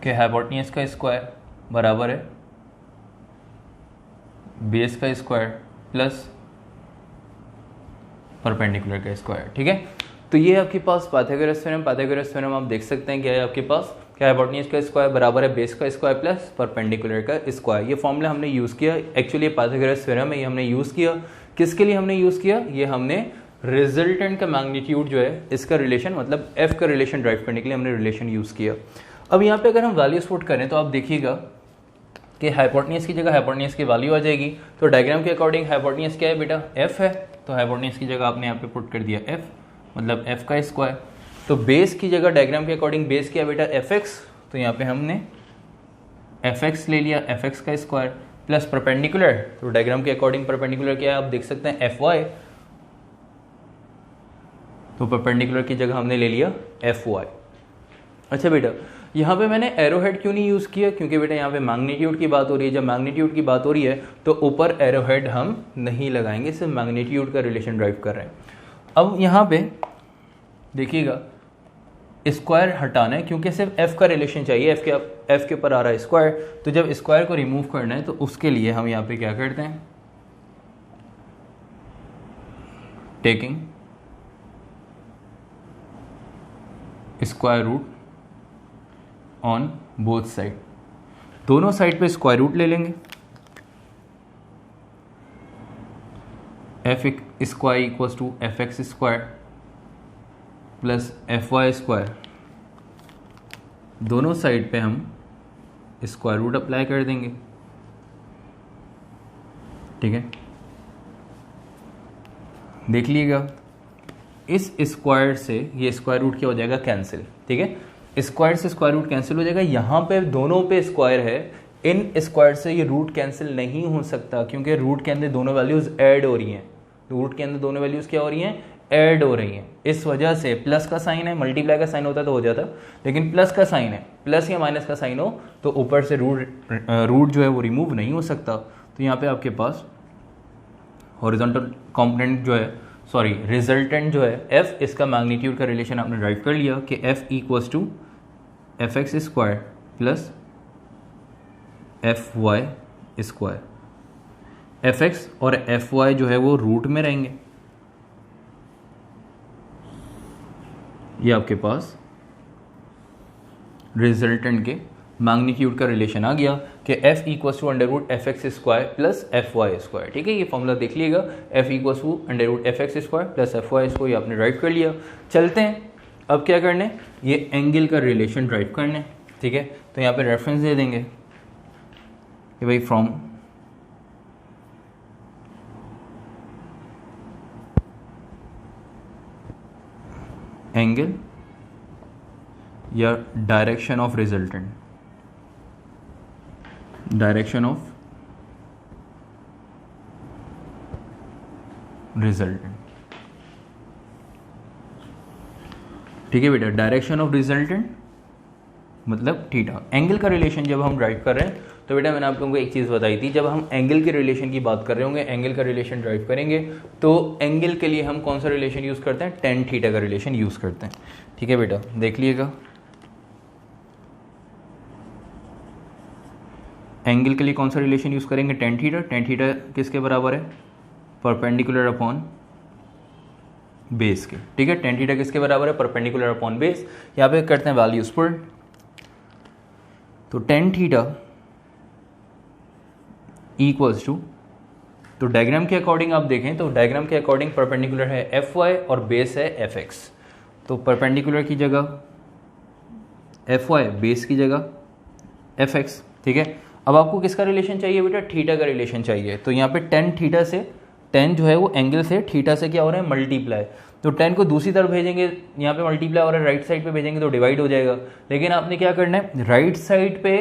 कि हाइपोटेन्यूज का स्क्वायर बराबर है बेस का स्क्वायर प्लस परपेंडिकुलर का स्क्वायर, ठीक है। तो ये आपके पास पाइथागोरस थ्योरम आप देख सकते हैं क्या है आपके पास, क्या हाइपोटेन्यूज का स्क्वायर बराबर है बेस का स्क्वायर प्लस परपेंडिकुलर का स्क्वायर। ये फॉर्मूला हमने यूज़ किया, एक्चुअली पाइथागोरस थ्योरम है, ये हमने यूज़ किया। किसके लिए हमने यूज़ किया, ये हमने रिजल्टेंट का मैग्नीट्यूड जो है इसका रिलेशन, मतलब एफ का रिलेशन ड्राइव करने के लिए हमने रिलेशन यूज़ किया। अब यहाँ पे अगर हम वैल्यूज पुट करें तो आप देखिएगा कि हाइपोटेन्यूज की जगह हाइपोटेन्यूज की वैल्यू आ जाएगी। तो डायग्राम के अकॉर्डिंग हाइपोटेन्यूज क्या है बेटा, एफ है, तो हाइपोटेन्यूज की जगह आपने यहाँ पे पुट कर दिया एफ, मतलब एफ का स्क्वायर। तो बेस की जगह डायग्राम के अकॉर्डिंग बेस क्या है बेटा, एफ एक्स, तो यहाँ पे हमने एफ एक्स ले लिया, एफ एक्स का स्क्वायर प्लस परपेंडिकुलर, तो डायग्राम के अकॉर्डिंग परपेंडिकुलर क्या है आप देख सकते हैं एफ वाई, तो परपेंडिकुलर की जगह हमने ले लिया एफ वाई। अच्छा बेटा, यहाँ पे मैंने एरोहेड क्यों नहीं यूज़ किया, क्योंकि बेटा यहाँ पे मैग्नीट्यूड की बात हो रही है। जब मैग्नीट्यूड की बात हो रही है तो ऊपर एरोहेड हम नहीं लगाएंगे, सिर्फ मैग्नीट्यूड का रिलेशन ड्राइव कर रहे हैं। अब यहाँ पे देखिएगा स्क्वायर हटाना है, क्योंकि सिर्फ एफ का रिलेशन चाहिए, एफ के ऊपर आ रहा है स्क्वायर। तो जब स्क्वायर को रिमूव करना है तो उसके लिए हम यहाँ पे क्या करते हैं, taking square root on both side, दोनों साइड पे स्क्वायर रूट ले लेंगे। F square equals to F x square plus F y square, दोनों साइड पे हम स्क्वायर रूट अप्लाई कर देंगे, ठीक है। देख लीजिएगा इस स्क्वायर से ये स्क्वायर रूट क्या हो जाएगा, कैंसिल, ठीक है। स्क्वायर से स्क्वायर रूट कैंसिल हो जाएगा, यहाँ पे दोनों पे स्क्वायर है, इन स्क्वायर से ये रूट कैंसिल नहीं हो सकता, क्योंकि रूट के अंदर दोनों वैल्यूज ऐड हो रही हैं, रूट के अंदर दोनों वैल्यूज क्या हो रही हैं, ऐड हो रही हैं। इस वजह से प्लस का साइन है, मल्टीप्लाई का साइन होता तो हो जाता, लेकिन प्लस का साइन है, प्लस या माइनस का साइन हो तो ऊपर से रूट जो है वो रिमूव नहीं हो सकता। तो यहाँ पे आपके पास हॉरिजॉन्टल कॉम्पोनेंट जो है, सॉरी रिजल्टेंट जो है एफ, इसका मैग्नीट्यूड का रिलेशन आपने ड्राइव कर लिया कि F equals to F x square plus F y square. F x और एफ वाई जो है वो रूट में रहेंगे, ये आपके पास रिजल्टेंट के मैग्नीट्यूड का रिलेशन आ गया कि f equals to under root F x square plus F y square, ठीक है। ये फॉर्मूला देख लीजिएगा, f equals to under root F x square plus F y square, ये आपने ड्राइव कर लिया। चलते हैं अब क्या करने, ये एंगल का रिलेशन ड्राइव करने, ठीक है। तो यहाँ पे रेफरेंस दे देंगे कि भाई फ्रॉम एंगल या direction of resultant, direction of resultant, ठीक है बेटा। डायरेक्शन ऑफ रिजल्टेंट मतलब थीटा। एंगल का रिलेशन जब हम ड्राइव कर रहे हैं तो बेटा मैंने आप लोगों को एक चीज़ बताई थी, जब हम एंगल के रिलेशन की बात कर रहे होंगे, एंगल का रिलेशन ड्राइव करेंगे तो एंगल के लिए हम कौन सा रिलेशन यूज़ करते हैं, टेन थीटा का रिलेशन यूज़ करते हैं, ठीक है बेटा। देख लीजिएगा एंगल के लिए कौन सा रिलेशन यूज़ करेंगे, टेन थीटा। टेन थीटा किसके बराबर है, परपेंडिकुलर अपॉन बेस के, ठीक है। टेन थीटा किसके बराबर है, परपेंडिकुलर अपॉन बेस। यहाँ पे करते हैं वैल्यूज पर, तो टेन थीटा इक्वल्स टू, तो डायग्राम के अकॉर्डिंग आप देखें तो डायग्राम के अकॉर्डिंग परपेंडिकुलर है एफ वाई और बेस है एफ एक्स। तो परपेंडिकुलर की जगह एफ वाई, बेस की जगह एफ एक्स, ठीक है। अब आपको किसका रिलेशन चाहिए बेटा, थीटा का रिलेशन चाहिए। तो यहाँ पे टेन थीटा से, टेन जो है वो एंगल से थीटा से क्या हो रहा है, मल्टीप्लाई। तो टेन को दूसरी तरफ भेजेंगे, यहाँ पे मल्टीप्लाई हो रहा है, राइट साइड पे भेजेंगे तो डिवाइड हो जाएगा। लेकिन आपने क्या करना है, राइट साइड पे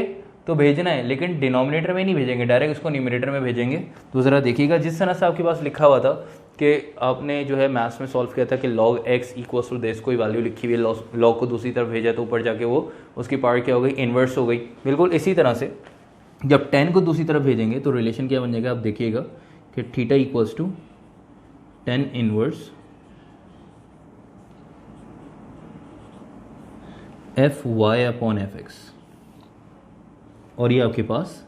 तो भेजना है, लेकिन डिनोमिनेटर में नहीं भेजेंगे, डायरेक्ट उसको न्यूमरेटर में भेजेंगे। तो ज़रा देखिएगा जिस तरह से आपके पास लिखा हुआ था कि आपने जो है मैथ्स में सॉल्व किया था कि log x equals to this, कोई वैल्यू लिखी हुई है, log को दूसरी तरफ भेजा तो ऊपर जाके वो उसकी पावर क्या हो गई, इन्वर्स हो गई। बिल्कुल इसी तरह से जब 10 को दूसरी तरफ भेजेंगे तो रिलेशन क्या बन जाएगा, आप देखिएगा कि theta equals to 10 inverse F y upon F x, और ये आपके पास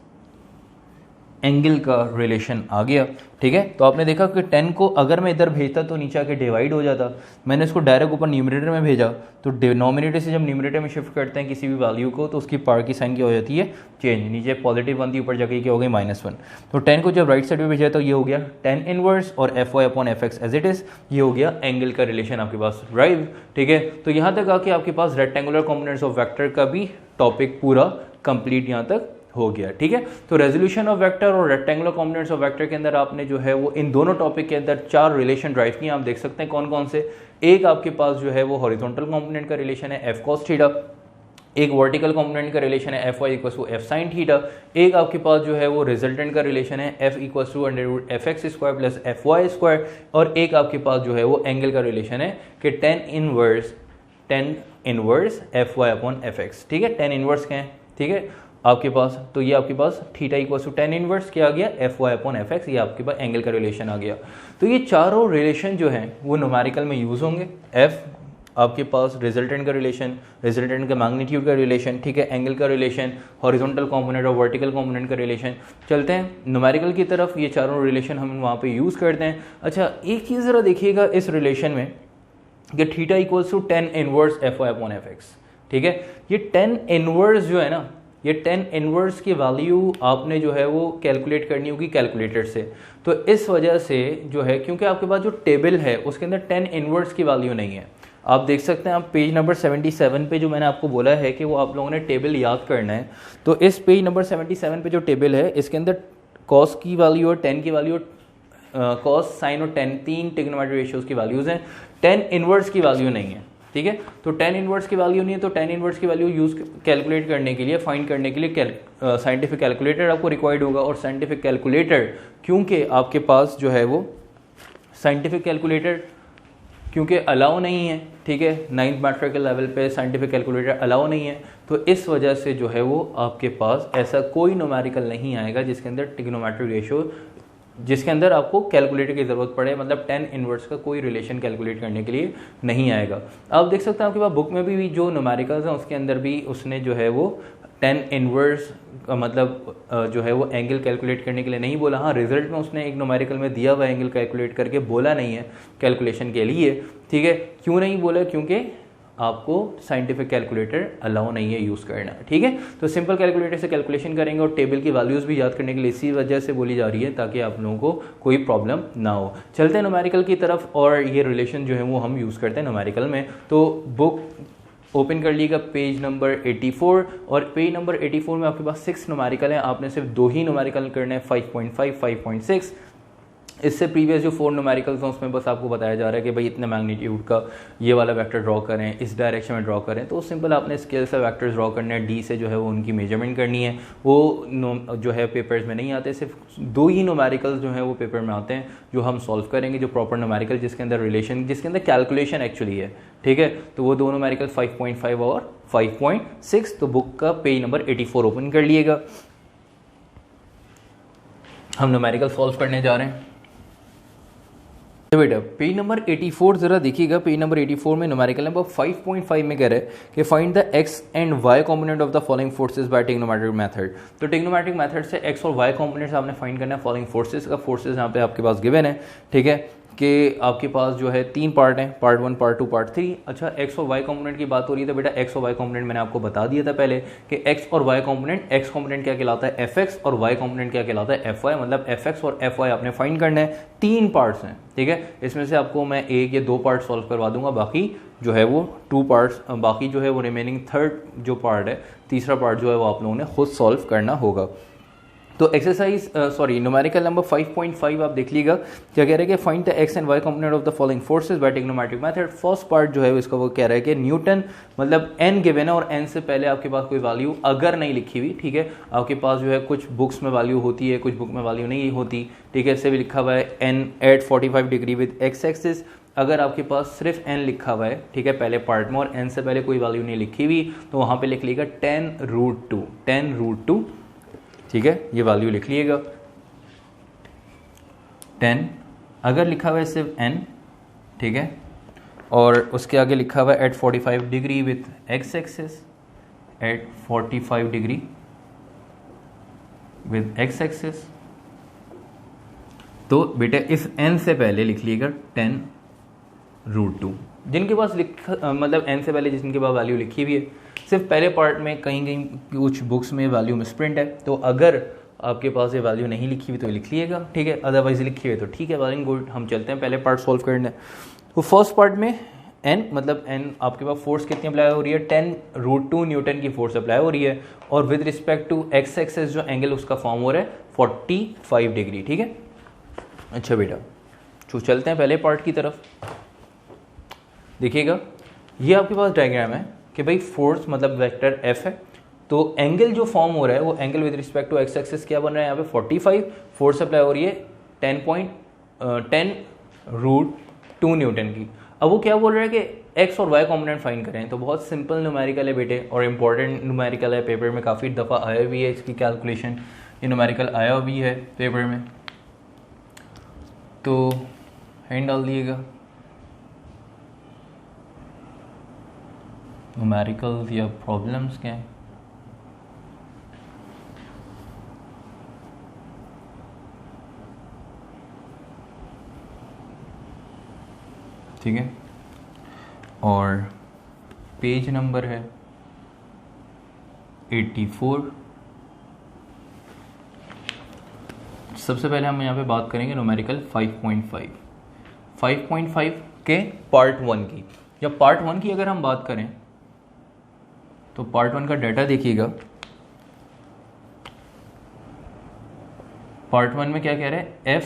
एंगल का रिलेशन आ गया। ठीक है, तो आपने देखा कि 10 को अगर मैं इधर भेजता तो नीचे आके डिवाइड हो जाता, मैंने इसको डायरेक्ट ऊपर न्यूमरेटर में भेजा तो डिनोमिनेटर से जब न्यूमरेटर में शिफ्ट करते हैं किसी भी वैल्यू को तो उसकी पावर की साइन क्या हो जाती है, चेंज, नीचे पॉजिटिव 1 थी ऊपर जाके क्या हो गई -1। तो 10 को जब राइट साइड में भेजा तो ये हो गया 10 इनवर्स और F y upon F x as it is, ये हो गया एंगल का रिलेशन आपके पास ड्राइव। ठीक है, तो यहाँ तक आके आपके पास रेक्टेंगुलर कॉम्पोनेंट्स ऑफ वेक्टर का भी टॉपिक पूरा कंप्लीट यहाँ तक हो गया। ठीक है, तो रेजोल्यूशन ऑफ वेक्टर और रेक्टेंगुलर कॉम्पोनेंट्स ऑफ वेक्टर के अंदर आपने जो है वो इन दोनों टॉपिक के अंदर 4 रिलेशन ड्राइव किए, आप देख सकते हैं कौन कौन से। एक आपके पास जो है वो हॉरिजॉन्टल कॉम्पोनेंट का रिलेशन है एफ कॉस थीटा, एक वर्टिकल कंपोनेंट का रिलेशन है F y equal to F sine theta, एक आपके पास जो है वो रिजल्टेंट का रिलेशन है F equal to under F x square plus F y square, और एक आपके पास जो है वो एंगल का रिलेशन है कि tan inverse F y upon F x. ठीक है, 10 इनवर्स क्या है, ठीक है आपके पास, तो ये आपके पास थीटा इक्वल टू 10 इनवर्स क्या आ गया, F y upon F x, ये आपके पास एंगल का रिलेशन आ गया। तो ये चारों रिलेशन जो हैं वो न्यूमेरिकल में यूज होंगे। एफ आपके पास रिजल्टेंट का रिलेशन, रिजल्टेंट का मैग्नीट्यूड का रिलेशन, ठीक है, एंगल का रिलेशन, हॉरिजॉन्टल कंपोनेंट और वर्टिकल कंपोनेंट का रिलेशन। चलते हैं न्यूमेरिकल की तरफ, ये चारों रिलेशन हम वहाँ पे यूज़ करते हैं। अच्छा, एक चीज़ ज़रा देखिएगा इस रिलेशन में कि theta equals to 10 inverse F y upon F x. ठीक है, ये 10 इनवर्स जो है ना, ये 10 इनवर्स की वैल्यू आपने जो है वो कैलकुलेट करनी होगी कैलकुलेटर से। तो इस वजह से जो है, क्योंकि आपके पास जो टेबल है उसके अंदर 10 इनवर्स की वैल्यू नहीं है। आप देख सकते हैं, आप पेज नंबर 77 पे जो मैंने आपको बोला है कि वो आप लोगों ने टेबल याद करना है, तो इस पेज नंबर 77 पे जो टेबल है इसके अंदर कॉस की वैल्यू और 10 की वैल्यू, कॉस साइन और 10 तीन ट्रिग्नोमेट्रिक रेशियोज की वैल्यूज़ हैं, 10 इनवर्स की वैल्यू नहीं है। ठीक है, तो 10 इनवर्स की वैल्यू नहीं है, तो 10 इनवर्स की वैल्यू यूज कैलकुलेट करने के लिए, फाइंड करने के लिए साइंटिफिक कैलकुलेटर आपको रिक्वायर्ड होगा। और साइंटिफिक कैलकुलेटर क्योंकि आपके पास जो है वो साइंटिफिक कैलकुलेटर क्योंकि अलाउ नहीं है, ठीक है, 9th मैट्रिकल लेवल पे साइंटिफिक कैलकुलेटर अलाउ नहीं है, तो इस वजह से जो है वो आपके पास ऐसा कोई न्यूमेरिकल नहीं आएगा जिसके अंदर ट्रिग्नोमेट्रिक रेशियो, जिसके अंदर आपको कैलकुलेटर की ज़रूरत पड़े, मतलब 10 इनवर्स का कोई रिलेशन कैलकुलेट करने के लिए नहीं आएगा। आप देख सकते हैं आपके पास बुक में भी जो न्यूमेरिकल्स हैं उसके अंदर भी उसने जो है वो 10 इनवर्स मतलब जो है वो एंगल कैलकुलेट करने के लिए नहीं बोला। हाँ, रिजल्ट में उसने एक न्यूमेरिकल में दिया हुआ एंगल कैलकुलेट करके बोला नहीं है कैलकुलेशन के लिए। ठीक है, क्यों नहीं बोला, क्योंकि आपको साइंटिफिक कैलकुलेटर अलाउ नहीं है यूज़ करना। ठीक है, तो सिंपल कैलकुलेटर से कैलकुलेशन करेंगे और टेबल की वैल्यूज़ भी याद करने के लिए इसी वजह से बोली जा रही है ताकि आप लोगों को कोई प्रॉब्लम ना हो। चलते हैं न्यूमेरिकल की तरफ, और ये रिलेशन जो है वो हम यूज़ करते हैं न्यूमेरिकल में। तो बुक ओपन कर लीजिएगा पेज नंबर 84, और पेज नंबर 84 में आपके पास 6 न्यूमेरिकल हैं, आपने सिर्फ 2 ही न्यूमेरिकल करने हैं, 5.5, 5.6। इससे प्रीवियस जो 4 न्यूमेरिकल्स हैं उसमें बस आपको बताया जा रहा है कि भाई इतने मैग्नीट्यूड का ये वाला वेक्टर ड्रॉ करें, इस डायरेक्शन में ड्रॉ करें। तो सिंपल आपने स्केल से वेक्टर्स ड्रॉ करने हैं, डी से जो है वो उनकी मेजरमेंट करनी है। वो जो है पेपर्स में नहीं आते, सिर्फ 2 ही न्यूमेरिकल्स जो है वो पेपर में आते हैं जो हम सॉल्व करेंगे, जो प्रॉपर न्यूमेरिकल जिसके अंदर रिलेशन, जिसके अंदर कैलकुलेशन एक्चुअली है। ठीक है, तो वो 2 न्यूमेरिकल 5.5 और 5.6। तो बुक का पेज नंबर 84 ओपन कर लिएगा, हम न्यूमेरिकल सॉल्व करने जा रहे हैं। बेटा पेज नंबर 84 जरा देखिएगा, पेज नंबर 84 में न्यूमेरिकल नंबर 5.5 में कह रहा है कि find the x and y component of the following forces by trigonometric method. तो ट्रिग्नोमेट्रिक मेथड से एक्स और वाई कंपोनेंट्स आपने फाइंड करना है फॉलोइंग फोर्सेस का। फोर्सेस यहाँ पे आपके पास गिवन है, ठीक है, कि आपके पास जो है 3 पार्ट हैं, पार्ट 1, पार्ट 2, पार्ट 3। अच्छा, एक्स और वाई कंपोनेंट की बात हो रही है तो बेटा एक्स और वाई कंपोनेंट मैंने आपको बता दिया था पहले कि एक्स और वाई कंपोनेंट, एक्स कंपोनेंट क्या कहलाता है एफ एक्स और वाई कंपोनेंट क्या कहलाता है एफ वाई। मतलब एफ एक्स और एफ वाई आपने फाइंड करना है। 3 पार्ट्स हैं, ठीक है, इसमें से आपको मैं 1 या 2 पार्ट सॉल्व करवा दूंगा, बाकी जो है वो 2 पार्ट्स, बाकी जो है वो रिमेनिंग 3rd जो पार्ट है, तीसरा पार्ट जो है वो आप लोगों ने खुद सॉल्व करना होगा। तो एक्सरसाइज न्यूमेरिकल नंबर 5.5 आप देख लीजिएगा, क्या कह रहा है कि find the x and y component of the following forces by trigonometric method. First part जो है इसका वो कह रहा है कि न्यूटन, मतलब एन गिवन है और एन से पहले आपके पास कोई वैल्यू अगर नहीं लिखी हुई, ठीक है, आपके पास जो है कुछ बुक्स में वैल्यू होती है, कुछ बुक में वैल्यू नहीं होती, ठीक है, इससे भी लिखा हुआ है N at 45 degree with x axis. अगर आपके पास सिर्फ एन लिखा हुआ है, ठीक है, पहले पार्ट में, और एन से पहले कोई वैल्यू नहीं लिखी हुई, तो वहाँ पे लिख लीजिएगा 10√2, ठीक है, ये वैल्यू लिख लीजिएगा 10। अगर लिखा हुआ है सिर्फ n, ठीक है, और उसके आगे लिखा हुआ है at 45 degree with x axis, at 45 degree with x axis, तो बेटा इस n से पहले लिख लीजिएगा 10√2। जिनके पास मतलब n से पहले जिनके पास वैल्यू लिखी हुई है, सिर्फ पहले पार्ट में कहीं कहीं कुछ बुक्स में वैल्यू मिसप्रिंट है, तो अगर आपके पास ये वैल्यू नहीं लिखी हुई तो लिख लीजिएगा, ठीक है, अदरवाइज लिखी हुई तो ठीक है, वेरी गुड। हम चलते हैं पहले पार्ट सॉल्व करने। तो फर्स्ट पार्ट में n मतलब n आपके पास फोर्स कितनी अप्लाई हो रही है, 10√2 न्यूटन की फोर्स अप्लाई हो रही है, और with respect to x axis जो एंगल उसका फॉर्म हो रहा है 45 डिग्री, ठीक है। अच्छा बेटा, तो चलते हैं पहले पार्ट की तरफ। देखिएगा ये आपके पास डायग्राम है कि भाई फोर्स मतलब वेक्टर f है, तो एंगल जो फॉर्म हो रहा है वो angle with respect to x axis क्या बन रहा है यहाँ पे 45, फोर्स अप्लाई हो रही है 10√2 न्यूटन की। अब वो क्या बोल रहा है कि x और y कंपोनेंट फाइंड करें, तो बहुत सिंपल न्यूमेरिकल है बेटे, और इम्पोर्टेंट न्यूमेरिकल है, पेपर में काफ़ी दफ़ा आया भी है इसकी कैलकुलेशन, ये न्यूमेरिकल आया भी है पेपर में, तो हैंड डाल दिएगा न्यूमेरिकल्स या प्रॉब्लम्स क्या है। ठीक है, और पेज नंबर है 84। सबसे पहले हम यहाँ पे बात करेंगे न्यूमेरिकल 5.5 के पार्ट 1 की। जब पार्ट 1 की अगर हम बात करें तो पार्ट 1 का डाटा देखिएगा। पार्ट 1 में क्या कह रहा है, F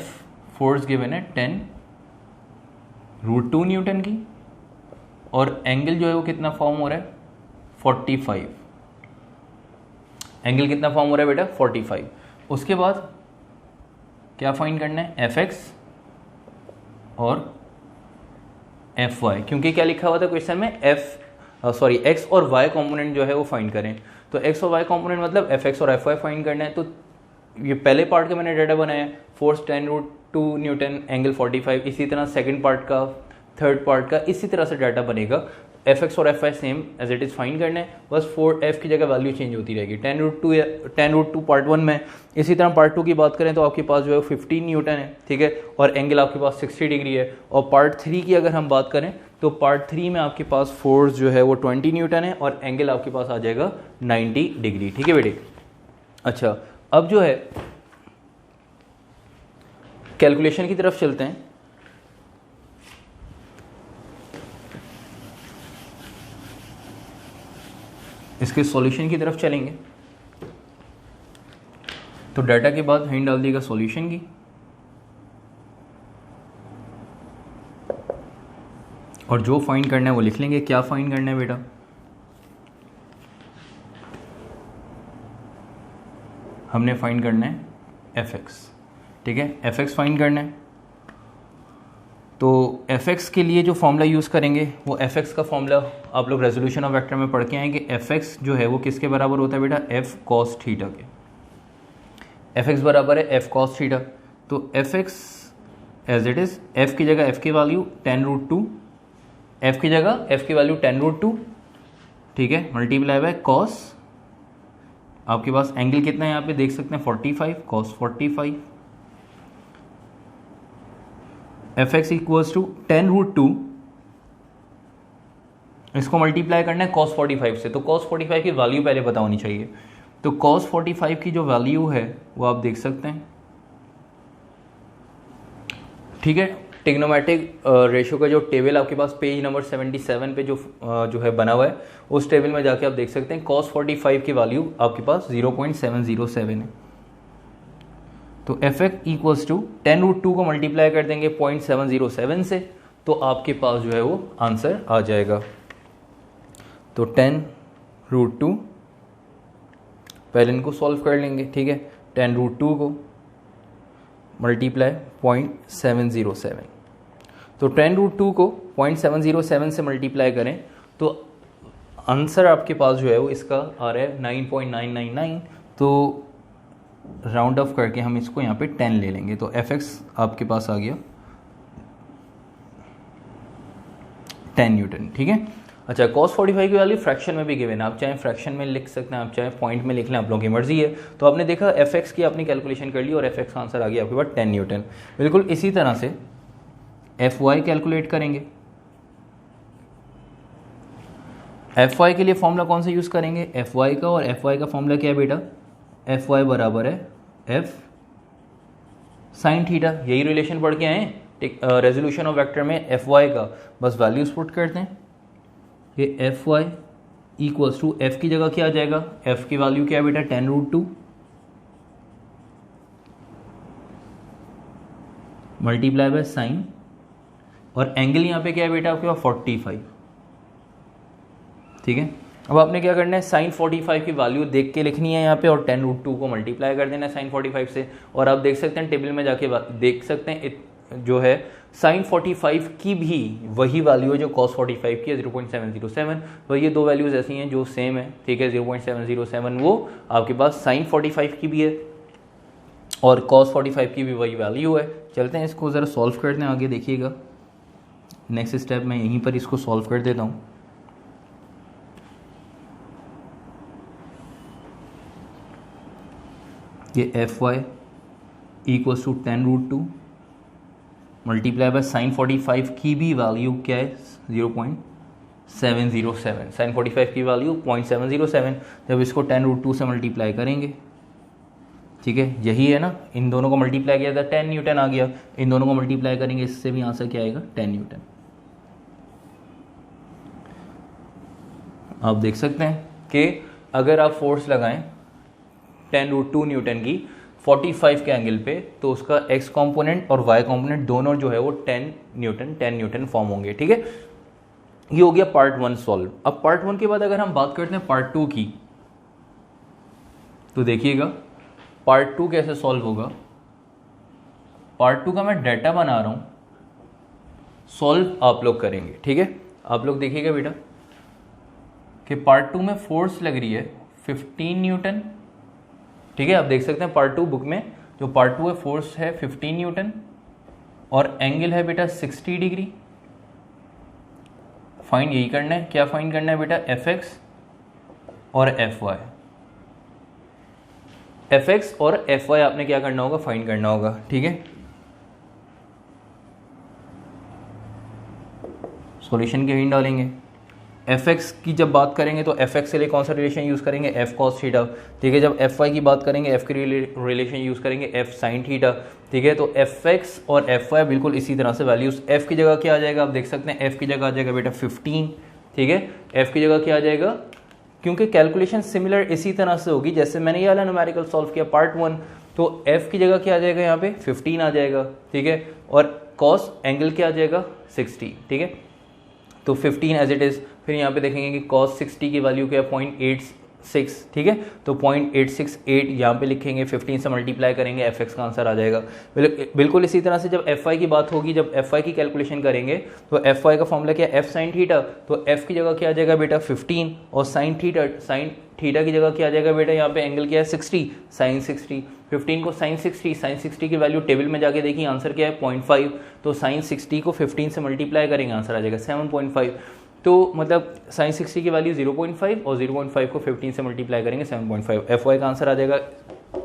फोर्स गिवन है 10√2 न्यूटन की, और एंगल जो है वो कितना फॉर्म हो रहा है 45। एंगल कितना फॉर्म हो रहा है बेटा 45। उसके बाद क्या फाइंड करना है, Fx और Fy, क्योंकि क्या लिखा हुआ था क्वेश्चन में x और y कंपोनेंट जो है वो फाइंड करें, तो x और y कंपोनेंट मतलब Fx और Fy फाइंड करना है। तो ये पहले पार्ट का मैंने डाटा बनाया, फोर्स 10√2 न्यूटन, एंगल 45, इसी तरह सेकंड पार्ट का, थर्ड पार्ट का इसी तरह से डाटा बनेगा। Fx और Fy same as it is find करना है, बस 4f की जगह वैल्यू चेंज होती रहेगी। 10√2 पार्ट 1 में, इसी तरह पार्ट 2 की बात करें तो आपके पास जो है 15 न्यूटन है, ठीक है, और एंगल आपके पास 60 डिग्री है। और पार्ट 3 की अगर हम बात करें तो पार्ट 3 में आपके पास फोर्स जो है वो 20 न्यूटन है, और एंगल आपके पास आ जाएगा 90 डिग्री, ठीक है बेटे। अच्छा, अब जो है कैलकुलेशन की तरफ चलते हैं। इसके सॉल्यूशन की तरफ चलेंगे, तो डाटा के बाद हैंड डाल दिएगा सॉल्यूशन की, और जो फाइंड करना है वो लिख लेंगे। क्या फाइंड करना है बेटा, हमने फाइंड करना है Fx, ठीक है, Fx फाइंड करना है। तो Fx के लिए जो फॉर्मूला यूज़ करेंगे वो Fx का फॉर्मूला आप लोग रेजोल्यूशन ऑफ वेक्टर में पढ़ के आएंगे। Fx जो है वो किसके बराबर होता है बेटा, F cos थीटा के। Fx बराबर है F cos थीटा, तो Fx as it is, F की जगह F की वैल्यू 10√2, F की जगह F की वैल्यू 10√2, ठीक है, मल्टीप्लाई बाय cos, आपके पास एंगल कितना है यहाँ पे देख सकते हैं 45, cos 45, Fx इक्वल्स टू 10√2, इसको मल्टीप्लाई करना है cos 45 से, तो cos 45 की वैल्यू पहले पता होनी चाहिए। तो cos 45 की जो वैल्यू है वो आप देख सकते हैं, ठीक है। टिग्नोमेट्रिक रेशियो का जो टेबल आपके पास पेज नंबर 77 पे जो है बना हुआ है, उस टेबल में जाके आप देख सकते हैं cos 45 की वैल्यू आपके पास 0.707 है। तो Fx इक्वल्स टू 10√2 को मल्टीप्लाई कर देंगे 0.707 से, तो आपके पास जो है वो आंसर आ जाएगा। तो 10√2, पहले इनको सॉल्व कर लेंगे, ठीक है, 10√2 को मल्टीप्लाई 0.707, तो 10√2 को 0.707 से मल्टीप्लाई करें तो आंसर आपके पास जो है वो इसका आ रहा है 9.999। तो राउंड ऑफ करके हम इसको यहाँ पे 10 ले लेंगे, तो Fx आपके पास आ गया 10 न्यूटन, ठीक है। अच्छा, cos 45 की वैल्यू फ्रैक्शन में भी गिवन है, आप चाहे फ्रैक्शन में लिख सकते हैं, आप चाहे पॉइंट में लिख लें, आप लोगों की मर्जी है। तो आपने देखा fx की आपने कैलकुलेशन कर ली और fx का आंसर आ गया आपके पास 10 न्यूटन। बिल्कुल इसी तरह से fy कैलकुलेट करेंगे। fy के लिए फॉर्मूला कौन सा यूज़ करेंगे, fy का, और fy का फॉर्मूला क्या है बेटा, fy बराबर है f साइन थीटा। यही रिलेशन पढ़ के आए रेजोल्यूशन ऑफ वेक्टर में fy का, बस वैल्यूज पुट करते हैं। ये fy इक्वल्स टू f की जगह क्या आ जाएगा, f की वैल्यू क्या है बेटा 10√2 मल्टीप्लाई बाय साइन, और एंगल यहाँ पे क्या है बेटा आपके पास 45। ठीक है, अब आपने क्या करना है, साइन 45 की वैल्यू देख के लिखनी है यहाँ पे, और 10√2 को मल्टीप्लाई कर देना है साइन 45 से। और आप देख सकते हैं टेबल में जाके देख सकते हैं जो है साइन 45 की भी वही वैल्यू है जो cos 45 की है 0.707। तो ये दो वैल्यूज ऐसी हैं जो सेम है। ठीक है, 0.707 वो आपके पास साइन 45 की भी है और cos 45 की भी वही वैल्यू है। चलते हैं इसको ज़रा सॉल्व करते हैं, आगे देखिएगा। नेक्स्ट स्टेप मैं यहीं पर इसको सॉल्व कर देता हूँ। ये fy equals to 10√2 multiply by sine 45 की भी वैल्यू क्या है 0.707। साइन 45 की वैल्यू 0.707। जब इसको 10√2 से मल्टीप्लाई करेंगे, ठीक है, यही है ना, इन दोनों को मल्टीप्लाई किया था 10 न्यूटन आ गया, इन दोनों को मल्टीप्लाई करेंगे इससे भी आंसर क्या आएगा 10 न्यूटन। आप देख सकते हैं कि अगर आप फोर्स लगाएं 10√2 न्यूटन की 45 के एंगल पे, तो उसका x कंपोनेंट और y कंपोनेंट दोनों जो है वो 10 न्यूटन फॉर्म होंगे। ठीक है, ये हो गया पार्ट 1 सॉल्व। अब पार्ट 1 के बाद अगर हम बात करते हैं पार्ट 2 की, तो देखिएगा पार्ट 2 कैसे सॉल्व होगा। पार्ट 2 का मैं डाटा बना रहा हूं, सॉल्व आप लोग करेंगे। ठीक है, आप लोग देखिएगा बेटा कि पार्ट 2 में फोर्स लग रही है 15 न्यूटन। ठीक है, आप देख सकते हैं पार्ट 2 बुक में जो पार्ट 2 है फोर्स है 15 न्यूटन और एंगल है बेटा 60 डिग्री। फाइंड यही करना है, क्या फाइंड करना है बेटा, fx और fy। fx और fy आपने क्या करना होगा, फाइंड करना होगा। ठीक है, सॉल्यूशन के हिंट डालेंगे। fx की जब बात करेंगे तो fx के लिए कौन सा रिलेशन यूज़ करेंगे, f cos थीटा। ठीक है, जब fy की बात करेंगे f के रिलेशन यूज़ करेंगे f sin थीटा। ठीक है, तो fx और fy बिल्कुल इसी तरह से वैल्यूज। f की जगह क्या आ जाएगा, आप देख सकते हैं f की जगह आ जाएगा बेटा 15। ठीक है, f की जगह क्या आ जाएगा, क्योंकि कैलकुलेशन सिमिलर इसी तरह से होगी जैसे मैंने ये वाला न्यूमेरिकल सॉल्व किया पार्ट 1, तो f की जगह क्या आ जाएगा यहाँ पे 15 आ जाएगा। ठीक है, और cos एंगल क्या आ जाएगा 60। ठीक है, तो 15 एज इट इज़। फिर यहाँ पे देखेंगे कि cos 60 की वैल्यू क्या है 0.86। ठीक है, तो 0.868 यहाँ पे लिखेंगे, 15 से मल्टीप्लाई करेंगे, fx का आंसर आ जाएगा। बिल्कुल इसी तरह से जब fy की बात होगी, जब fy की कैलकुलेशन करेंगे तो fy का फॉर्मूला क्या है f sin थीटा। तो f की जगह क्या आ जाएगा बेटा 15 और साइन थीटा की जगह क्या आ जाएगा बेटा, यहाँ पे एंगल क्या है 60, साइन 60। 15 को साइन 60 की वैल्यू टेबल में जाके देखिए आंसर क्या है 0.5। तो साइन 60 को 15 से मल्टीप्लाई करेंगे, आंसर आ जाएगा 7.5। तो मतलब साइन 60 की वैल्यू 0.5 और 0.5 को 15 से मल्टीप्लाई करेंगे 7.5। fy का आंसर आ जाएगा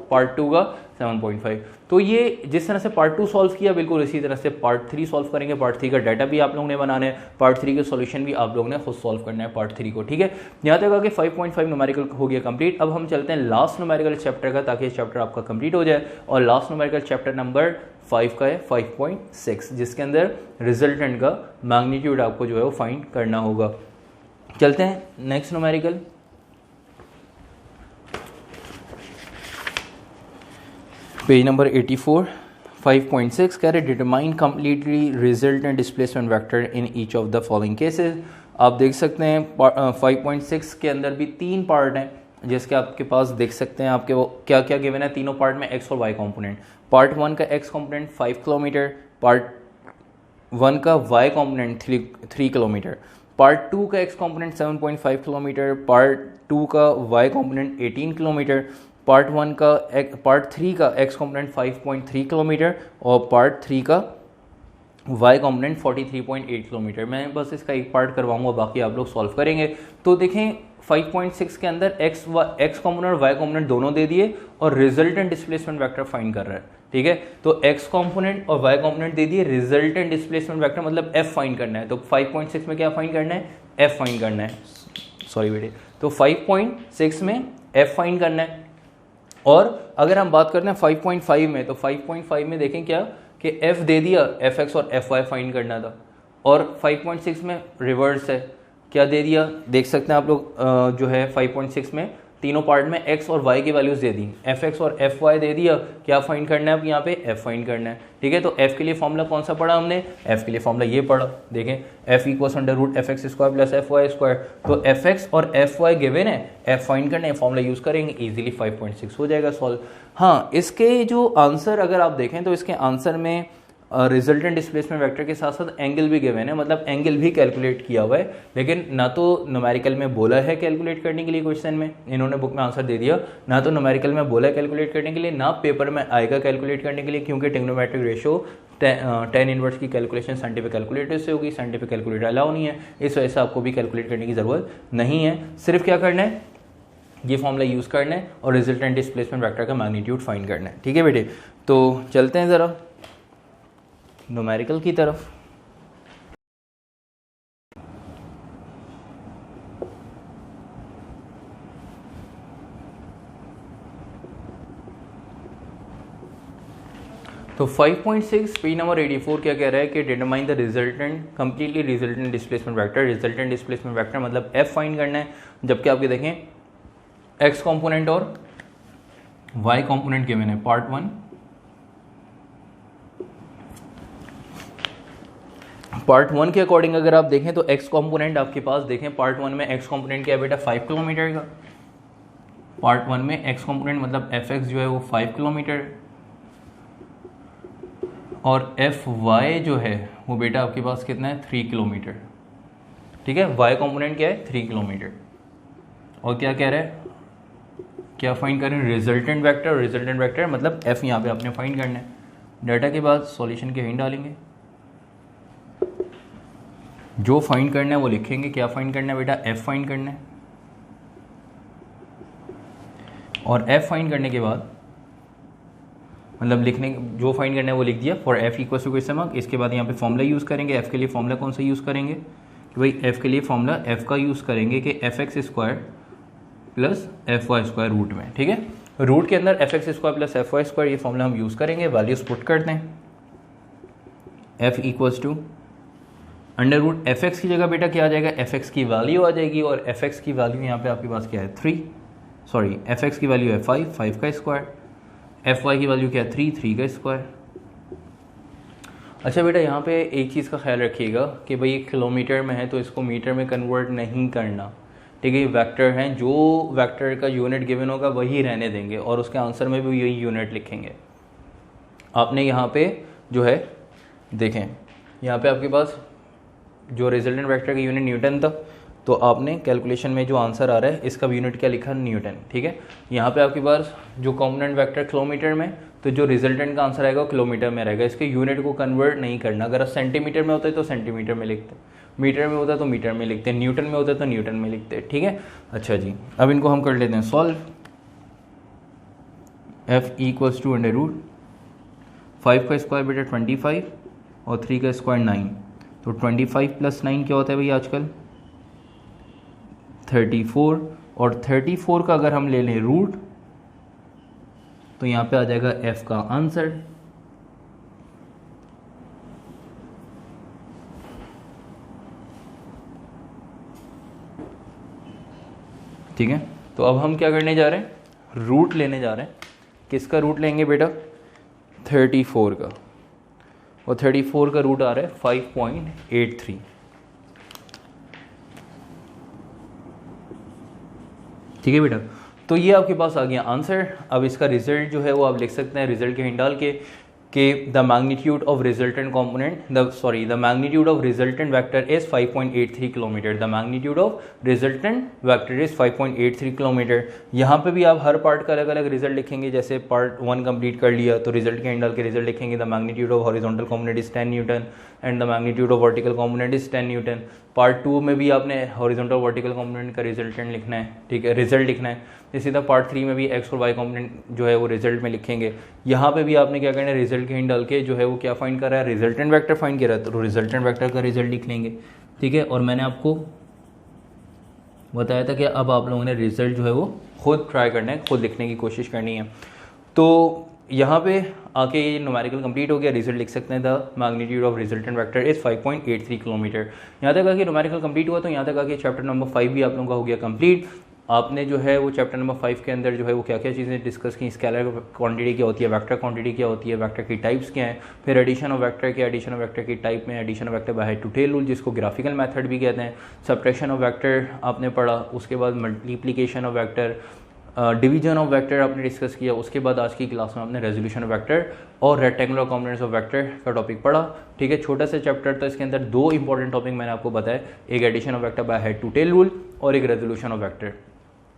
पार्ट 2 का 7.5। तो ये जिस तरह से पार्ट 2 सॉल्व किया, बिल्कुल इसी तरह से पार्ट 3 सॉल्व करेंगे। पार्ट 3 का डाटा भी आप लोगों ने बनाना है, पार्ट 3 के सॉल्यूशन भी आप लोगों ने खुद सॉल्व करना है पार्ट 3 को। ठीक है, यहाँ तक आगे 5.5 न्यूमेरिकल हो गया कंप्लीट। अब हम चलते हैं लास्ट न्यूमेरिकल चैप्टर का, ताकि चैप्टर आपका कंप्लीट हो जाए। और लास्ट न्यूमेरिकल चैप्टर नंबर 5 का है 5.6, जिसके अंदर रिजल्टेंट का मैग्नीट्यूड आपको जो है वो फाइंड करना होगा। चलते हैं नेक्स्ट न्यूमेरिकल। पेज नंबर 84, 5.6 कह रहे determine completely resultant displacement vector in each of the following cases. आप देख सकते हैं 5.6 के अंदर भी 3 पार्ट हैं, जिसके आपके पास देख सकते हैं आपके वो क्या क्या गिवन है तीनों पार्ट में, x और y कंपोनेंट। पार्ट 1 का x कंपोनेंट 5 किलोमीटर, पार्ट 1 का y कंपोनेंट 3 किलोमीटर, पार्ट 2 का x कंपोनेंट 7.5 किलोमीटर, पार्ट 2 का y कंपोनेंट 18 किलोमीटर, पार्ट 3 का x कंपोनेंट 5.3 किलोमीटर और पार्ट 3 का y कॉम्पोनेंट 43.8 किलोमीटर। मैं बस इसका एक पार्ट करवाऊंगा, बाकी आप लोग सॉल्व करेंगे। तो देखें 5.6 के अंदर x कॉम्पोनेंट और y कॉम्पोनेंट दोनों दे दिए और रिजल्टेंट डिस्प्लेसमेंट वेक्टर फाइंड कर रहा है, ठीक है। तो x कॉम्पोनेंट और y कॉम्पोनेंट दे दिए, रिजल्टेंट डिस्प्लेसमेंट वेक्टर मतलब f फाइंड करना है। तो 5.6 में क्या फाइंड करना है, f फाइंड करना है, सॉरी बेटे। तो 5.6 में f फाइंड करना है। और अगर हम बात करते हैं 5.5 में, तो 5.5 में देखें क्या कि f दे दिया, fx और fy फाइंड करना था। और 5.6 में रिवर्स है, क्या दे दिया, देख सकते हैं आप लोग जो है 5.6 में तीनों पार्ट में x और y की वैल्यूज दे दी, fx और fy दे दिया। क्या फाइंड करना है अब यहाँ पे, f फाइंड करना है, ठीक है। तो f के लिए फॉर्मूला कौन सा पढ़ा हमने, f के लिए फॉर्मूला ये पढ़ा, देखें f equals under root fx square plus fy square. तो fx और fy गिवन है, f फाइंड करना है, फॉर्मूला यूज करेंगे, इजीली 5.6 हो जाएगा सॉल्व। हाँ, इसके जो आंसर अगर आप देखें तो इसके आंसर में रिजल्टेंट डिस्प्लेसमेंट वेक्टर के साथ साथ एंगल भी गिवन है, मतलब एंगल भी कैलकुलेट किया हुआ है। लेकिन ना तो न्यूमेरिकल में बोला है कैलकुलेट करने के लिए क्वेश्चन में, इन्होंने बुक में आंसर दे दिया, ना तो न्यूमेरिकल में बोला है कैलकुलेट करने के लिए, ना पेपर में आएगा कैलकुलेट करने के लिए, क्योंकि ट्रिग्नोमेट्रिक रेशियो tan इनवर्स की कैलकुलेशन साइंटिफिक कैलकुलेटर से होगी, साइंटिफिक कैलकुलेटर अलाउ नहीं है, इस वजह से आपको भी कैलकुलेट करने की ज़रूरत नहीं है। सिर्फ क्या करना है, ये फॉर्मूला यूज़ करना है और रिजल्टेंट डिस्प्लेसमेंट वेक्टर का मैग्नीट्यूड फाइंड करना है, ठीक है बेटे। तो चलते हैं ज़रा न्यूमेरिकल की तरफ। तो 5.6 पेज नंबर 84 क्या कह रहा है कि determine the resultant completely resultant displacement vector. Resultant displacement vector मतलब f फाइंड करना है, जबकि आपके देखें x कंपोनेंट और y कंपोनेंट गिवन है। पार्ट 1 के अकॉर्डिंग अगर आप देखें तो x कंपोनेंट आपके पास देखें, पार्ट 1 में x कंपोनेंट क्या है बेटा, 5 किलोमीटर का। पार्ट 1 में x कंपोनेंट मतलब fx जो है वो 5 किलोमीटर, और fy जो है वो बेटा आपके पास कितना है, 3 किलोमीटर, ठीक है। y कंपोनेंट क्या है, 3 किलोमीटर। और क्या कह रहा है, क्या फाइंड करें, रिजल्टेंट वेक्टर। रिजल्टेंट वेक्टर मतलब f यहाँ पे आपने फाइंड करना है। डाटा के बाद सॉल्यूशन के हिंट डालेंगे, जो फाइंड करना है वो लिखेंगे। क्या फाइंड करना है बेटा, f फाइंड करना है। और f फाइंड करने के बाद मतलब लिखने, जो फाइंड करना है वो लिख दिया, for f equal to question mark. इसके बाद यहाँ पे फॉर्मूला यूज़ करेंगे। f के लिए फॉर्मूला कौन सा यूज़ करेंगे कि भाई f के लिए फॉर्मूला f का यूज़ करेंगे कि fx square plus fy square root में, ठीक है। रूट के अंदर fx square plus fy square ये फॉर्मूला हम यूज़ करेंगे। वैल्यूज पुट करते हैं, f equals to under root fx की जगह बेटा क्या आ जाएगा, fx की वैल्यू आ जाएगी, और fx की वैल्यू यहाँ पे आपके पास क्या है, 3, सॉरी fx की वैल्यू है 5, 5 का स्क्वायर, fy की वैल्यू क्या है, 3, 3 का स्क्वायर। अच्छा बेटा यहाँ पे एक चीज़ का ख्याल रखिएगा कि भाई किलोमीटर में है तो इसको मीटर में कन्वर्ट नहीं करना, ठीक है। ये वेक्टर हैं, जो वेक्टर का यूनिट गिवन होगा वही रहने देंगे और उसके आंसर में भी यही यूनिट लिखेंगे। आपने यहाँ पे जो है देखें, यहाँ पे आपके पास जो रिजल्टेंट वेक्टर का यूनिट न्यूटन था, तो आपने कैलकुलेशन में जो आंसर आ रहा है इसका यूनिट क्या लिखा, न्यूटन, ठीक है। यहाँ पे आपके पास जो कॉम्पोनेंट वेक्टर किलोमीटर में, तो जो रिजल्टेंट का आंसर आएगा वो किलोमीटर में रहेगा। इसके यूनिट को कन्वर्ट नहीं करना। अगर सेंटीमीटर में होता है तो सेंटीमीटर में लिखते, मीटर में होता है तो मीटर में लिखते हैं, न्यूटन में होता है तो न्यूटन में लिखते हैं, ठीक है। अच्छा जी, अब इनको हम कर लेते हैं solve. f equals to under root 5 का स्क्वायर बेटा 25 और 3 का स्क्वायर 9, तो 25 प्लस 9 क्या होता है भाई आजकल, 34, और 34 का अगर हम ले लें रूट तो यहाँ पे आ जाएगा f का आंसर। ठीक है, तो अब हम क्या करने जा रहे हैं, रूट लेने जा रहे हैं। किसका रूट लेंगे बेटा, 34 का, और 34 का रूट आ रहा है 5.83, ठीक है बेटा। तो ये आपके पास आ गया आंसर। अब इसका रिजल्ट जो है वो आप लिख सकते हैं, रिजल्ट के हिंट डाल के कि the magnitude of resultant component the magnitude of resultant vector is 5.83 kilometre. The magnitude of resultant vector is 5.83 kilometre. यहाँ पे भी आप हर पार्ट का अलग अलग रिजल्ट लिखेंगे। जैसे पार्ट 1 कंप्लीट कर लिया तो रिजल्ट के एंड डाल के रिजल्ट लिखेंगे the magnitude of horizontal component is 10 Newton and the magnitude of vertical component is 10 Newton. Part 2 में भी आपने हॉरिजॉन्टल वर्टिकल कंपोनेंट का रिजल्टेंट लिखना है, ठीक है, रिजल्ट लिखना है। इसी तरह पार्ट 3 में भी एक्स और वाई कंपोनेंट जो है वो रिजल्ट में लिखेंगे। यहाँ पे भी आपने क्या करना है, रिजल्ट के हिंट डाल के जो है वो क्या फाइंड कर रहा है, रिजल्टेंट वेक्टर फाइंड कर रहा है, तो रिजल्टेंट वेक्टर का रिजल्ट लिख लेंगे, ठीक है। और मैंने आपको बताया था कि अब आप लोगों ने रिजल्ट जो है वो खुद ट्राई करना है, खुद लिखने की कोशिश करनी है। तो यहाँ पे आके ये न्यूमेरिकल कंप्लीट हो गया, रिजल्ट लिख सकते हैं the magnitude of resultant vector is 5.83 kilometre. यहाँ तक आके न्यूमेरिकल कंप्लीट हुआ, तो यहाँ तक आके चैप्टर नंबर 5 भी आप लोगों का हो गया कंप्लीट। आपने जो है वो चैप्टर नंबर 5 के अंदर जो है वो क्या क्या चीज़ें डिस्कस की, स्केलर क्वांटिटी क्या होती है, वेक्टर क्वांटिटी क्या होती है, वेक्टर की टाइप्स क्या हैं, फिर एडिशन ऑफ वेक्टर क्या, एडिशन ऑफ वेक्टर की टाइप में addition of vector by head to tail rule जिसको ग्राफिकल मेथड भी कहते हैं, सब्ट्रैक्शन ऑफ वेक्टर आपने पढ़ा, उसके बाद multiplication of vector, division of vector आपने डिस्कस किया। उसके बाद आज की क्लास में आपने रेजोल्यूशन ऑफ वेक्टर और रेक्टेंगुलर कॉम्पोनेंट्स ऑफ वेक्टर का टॉपिक पढ़ा, ठीक है। छोटा सा चैप्टर था, इसके अंदर 2 इंपॉर्टेंट टॉपिक मैंने आपको बताया, एक addition of vector by head to tail rule और एक रेजोल्यूशन ऑफ वेक्टर।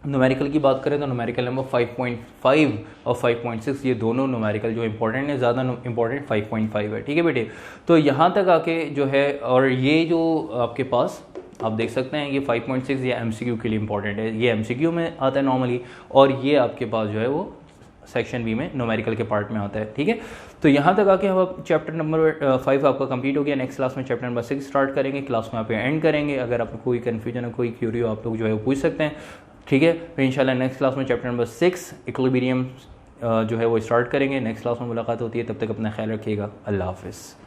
न्यूमेरिकल की बात करें तो न्यूमेरिकल नंबर 5.5 और 5.6 ये दोनों न्यूमेरिकल जो इंपॉर्टेंट है, ज़्यादा इंपॉर्टेंट 5.5 है, ठीक है बेटे। तो यहाँ तक आके जो है, और ये जो आपके पास आप देख सकते हैं ये 5.6 ये MCQ के लिए इंपॉर्टेंट है, ये MCQ में आता है नॉर्मली, और ये आपके पास जो है वो सेक्शन बी में न्यूमेरिकल के पार्ट में आता है, ठीक है। तो यहाँ तक आके हम चैप्टर नंबर 5 आपका कंप्लीट हो गया। नेक्स्ट क्लास में चैप्टर नंबर 6 स्टार्ट करेंगे, क्लास में आप एंड करेंगे। अगर आपको कोई कन्फ्यूजन हो, कोई क्यूरी हो, आप लोग जो है वो पूछ सकते हैं, ठीक है। फिर इंशाल्लाह नेक्स्ट क्लास में चैप्टर नंबर 6 इक्विलिब्रियम जो है वो स्टार्ट करेंगे। नेक्स्ट क्लास में मुलाकात होती है, तब तक अपना ख्याल रखिएगा। अल्लाह हाफिज़।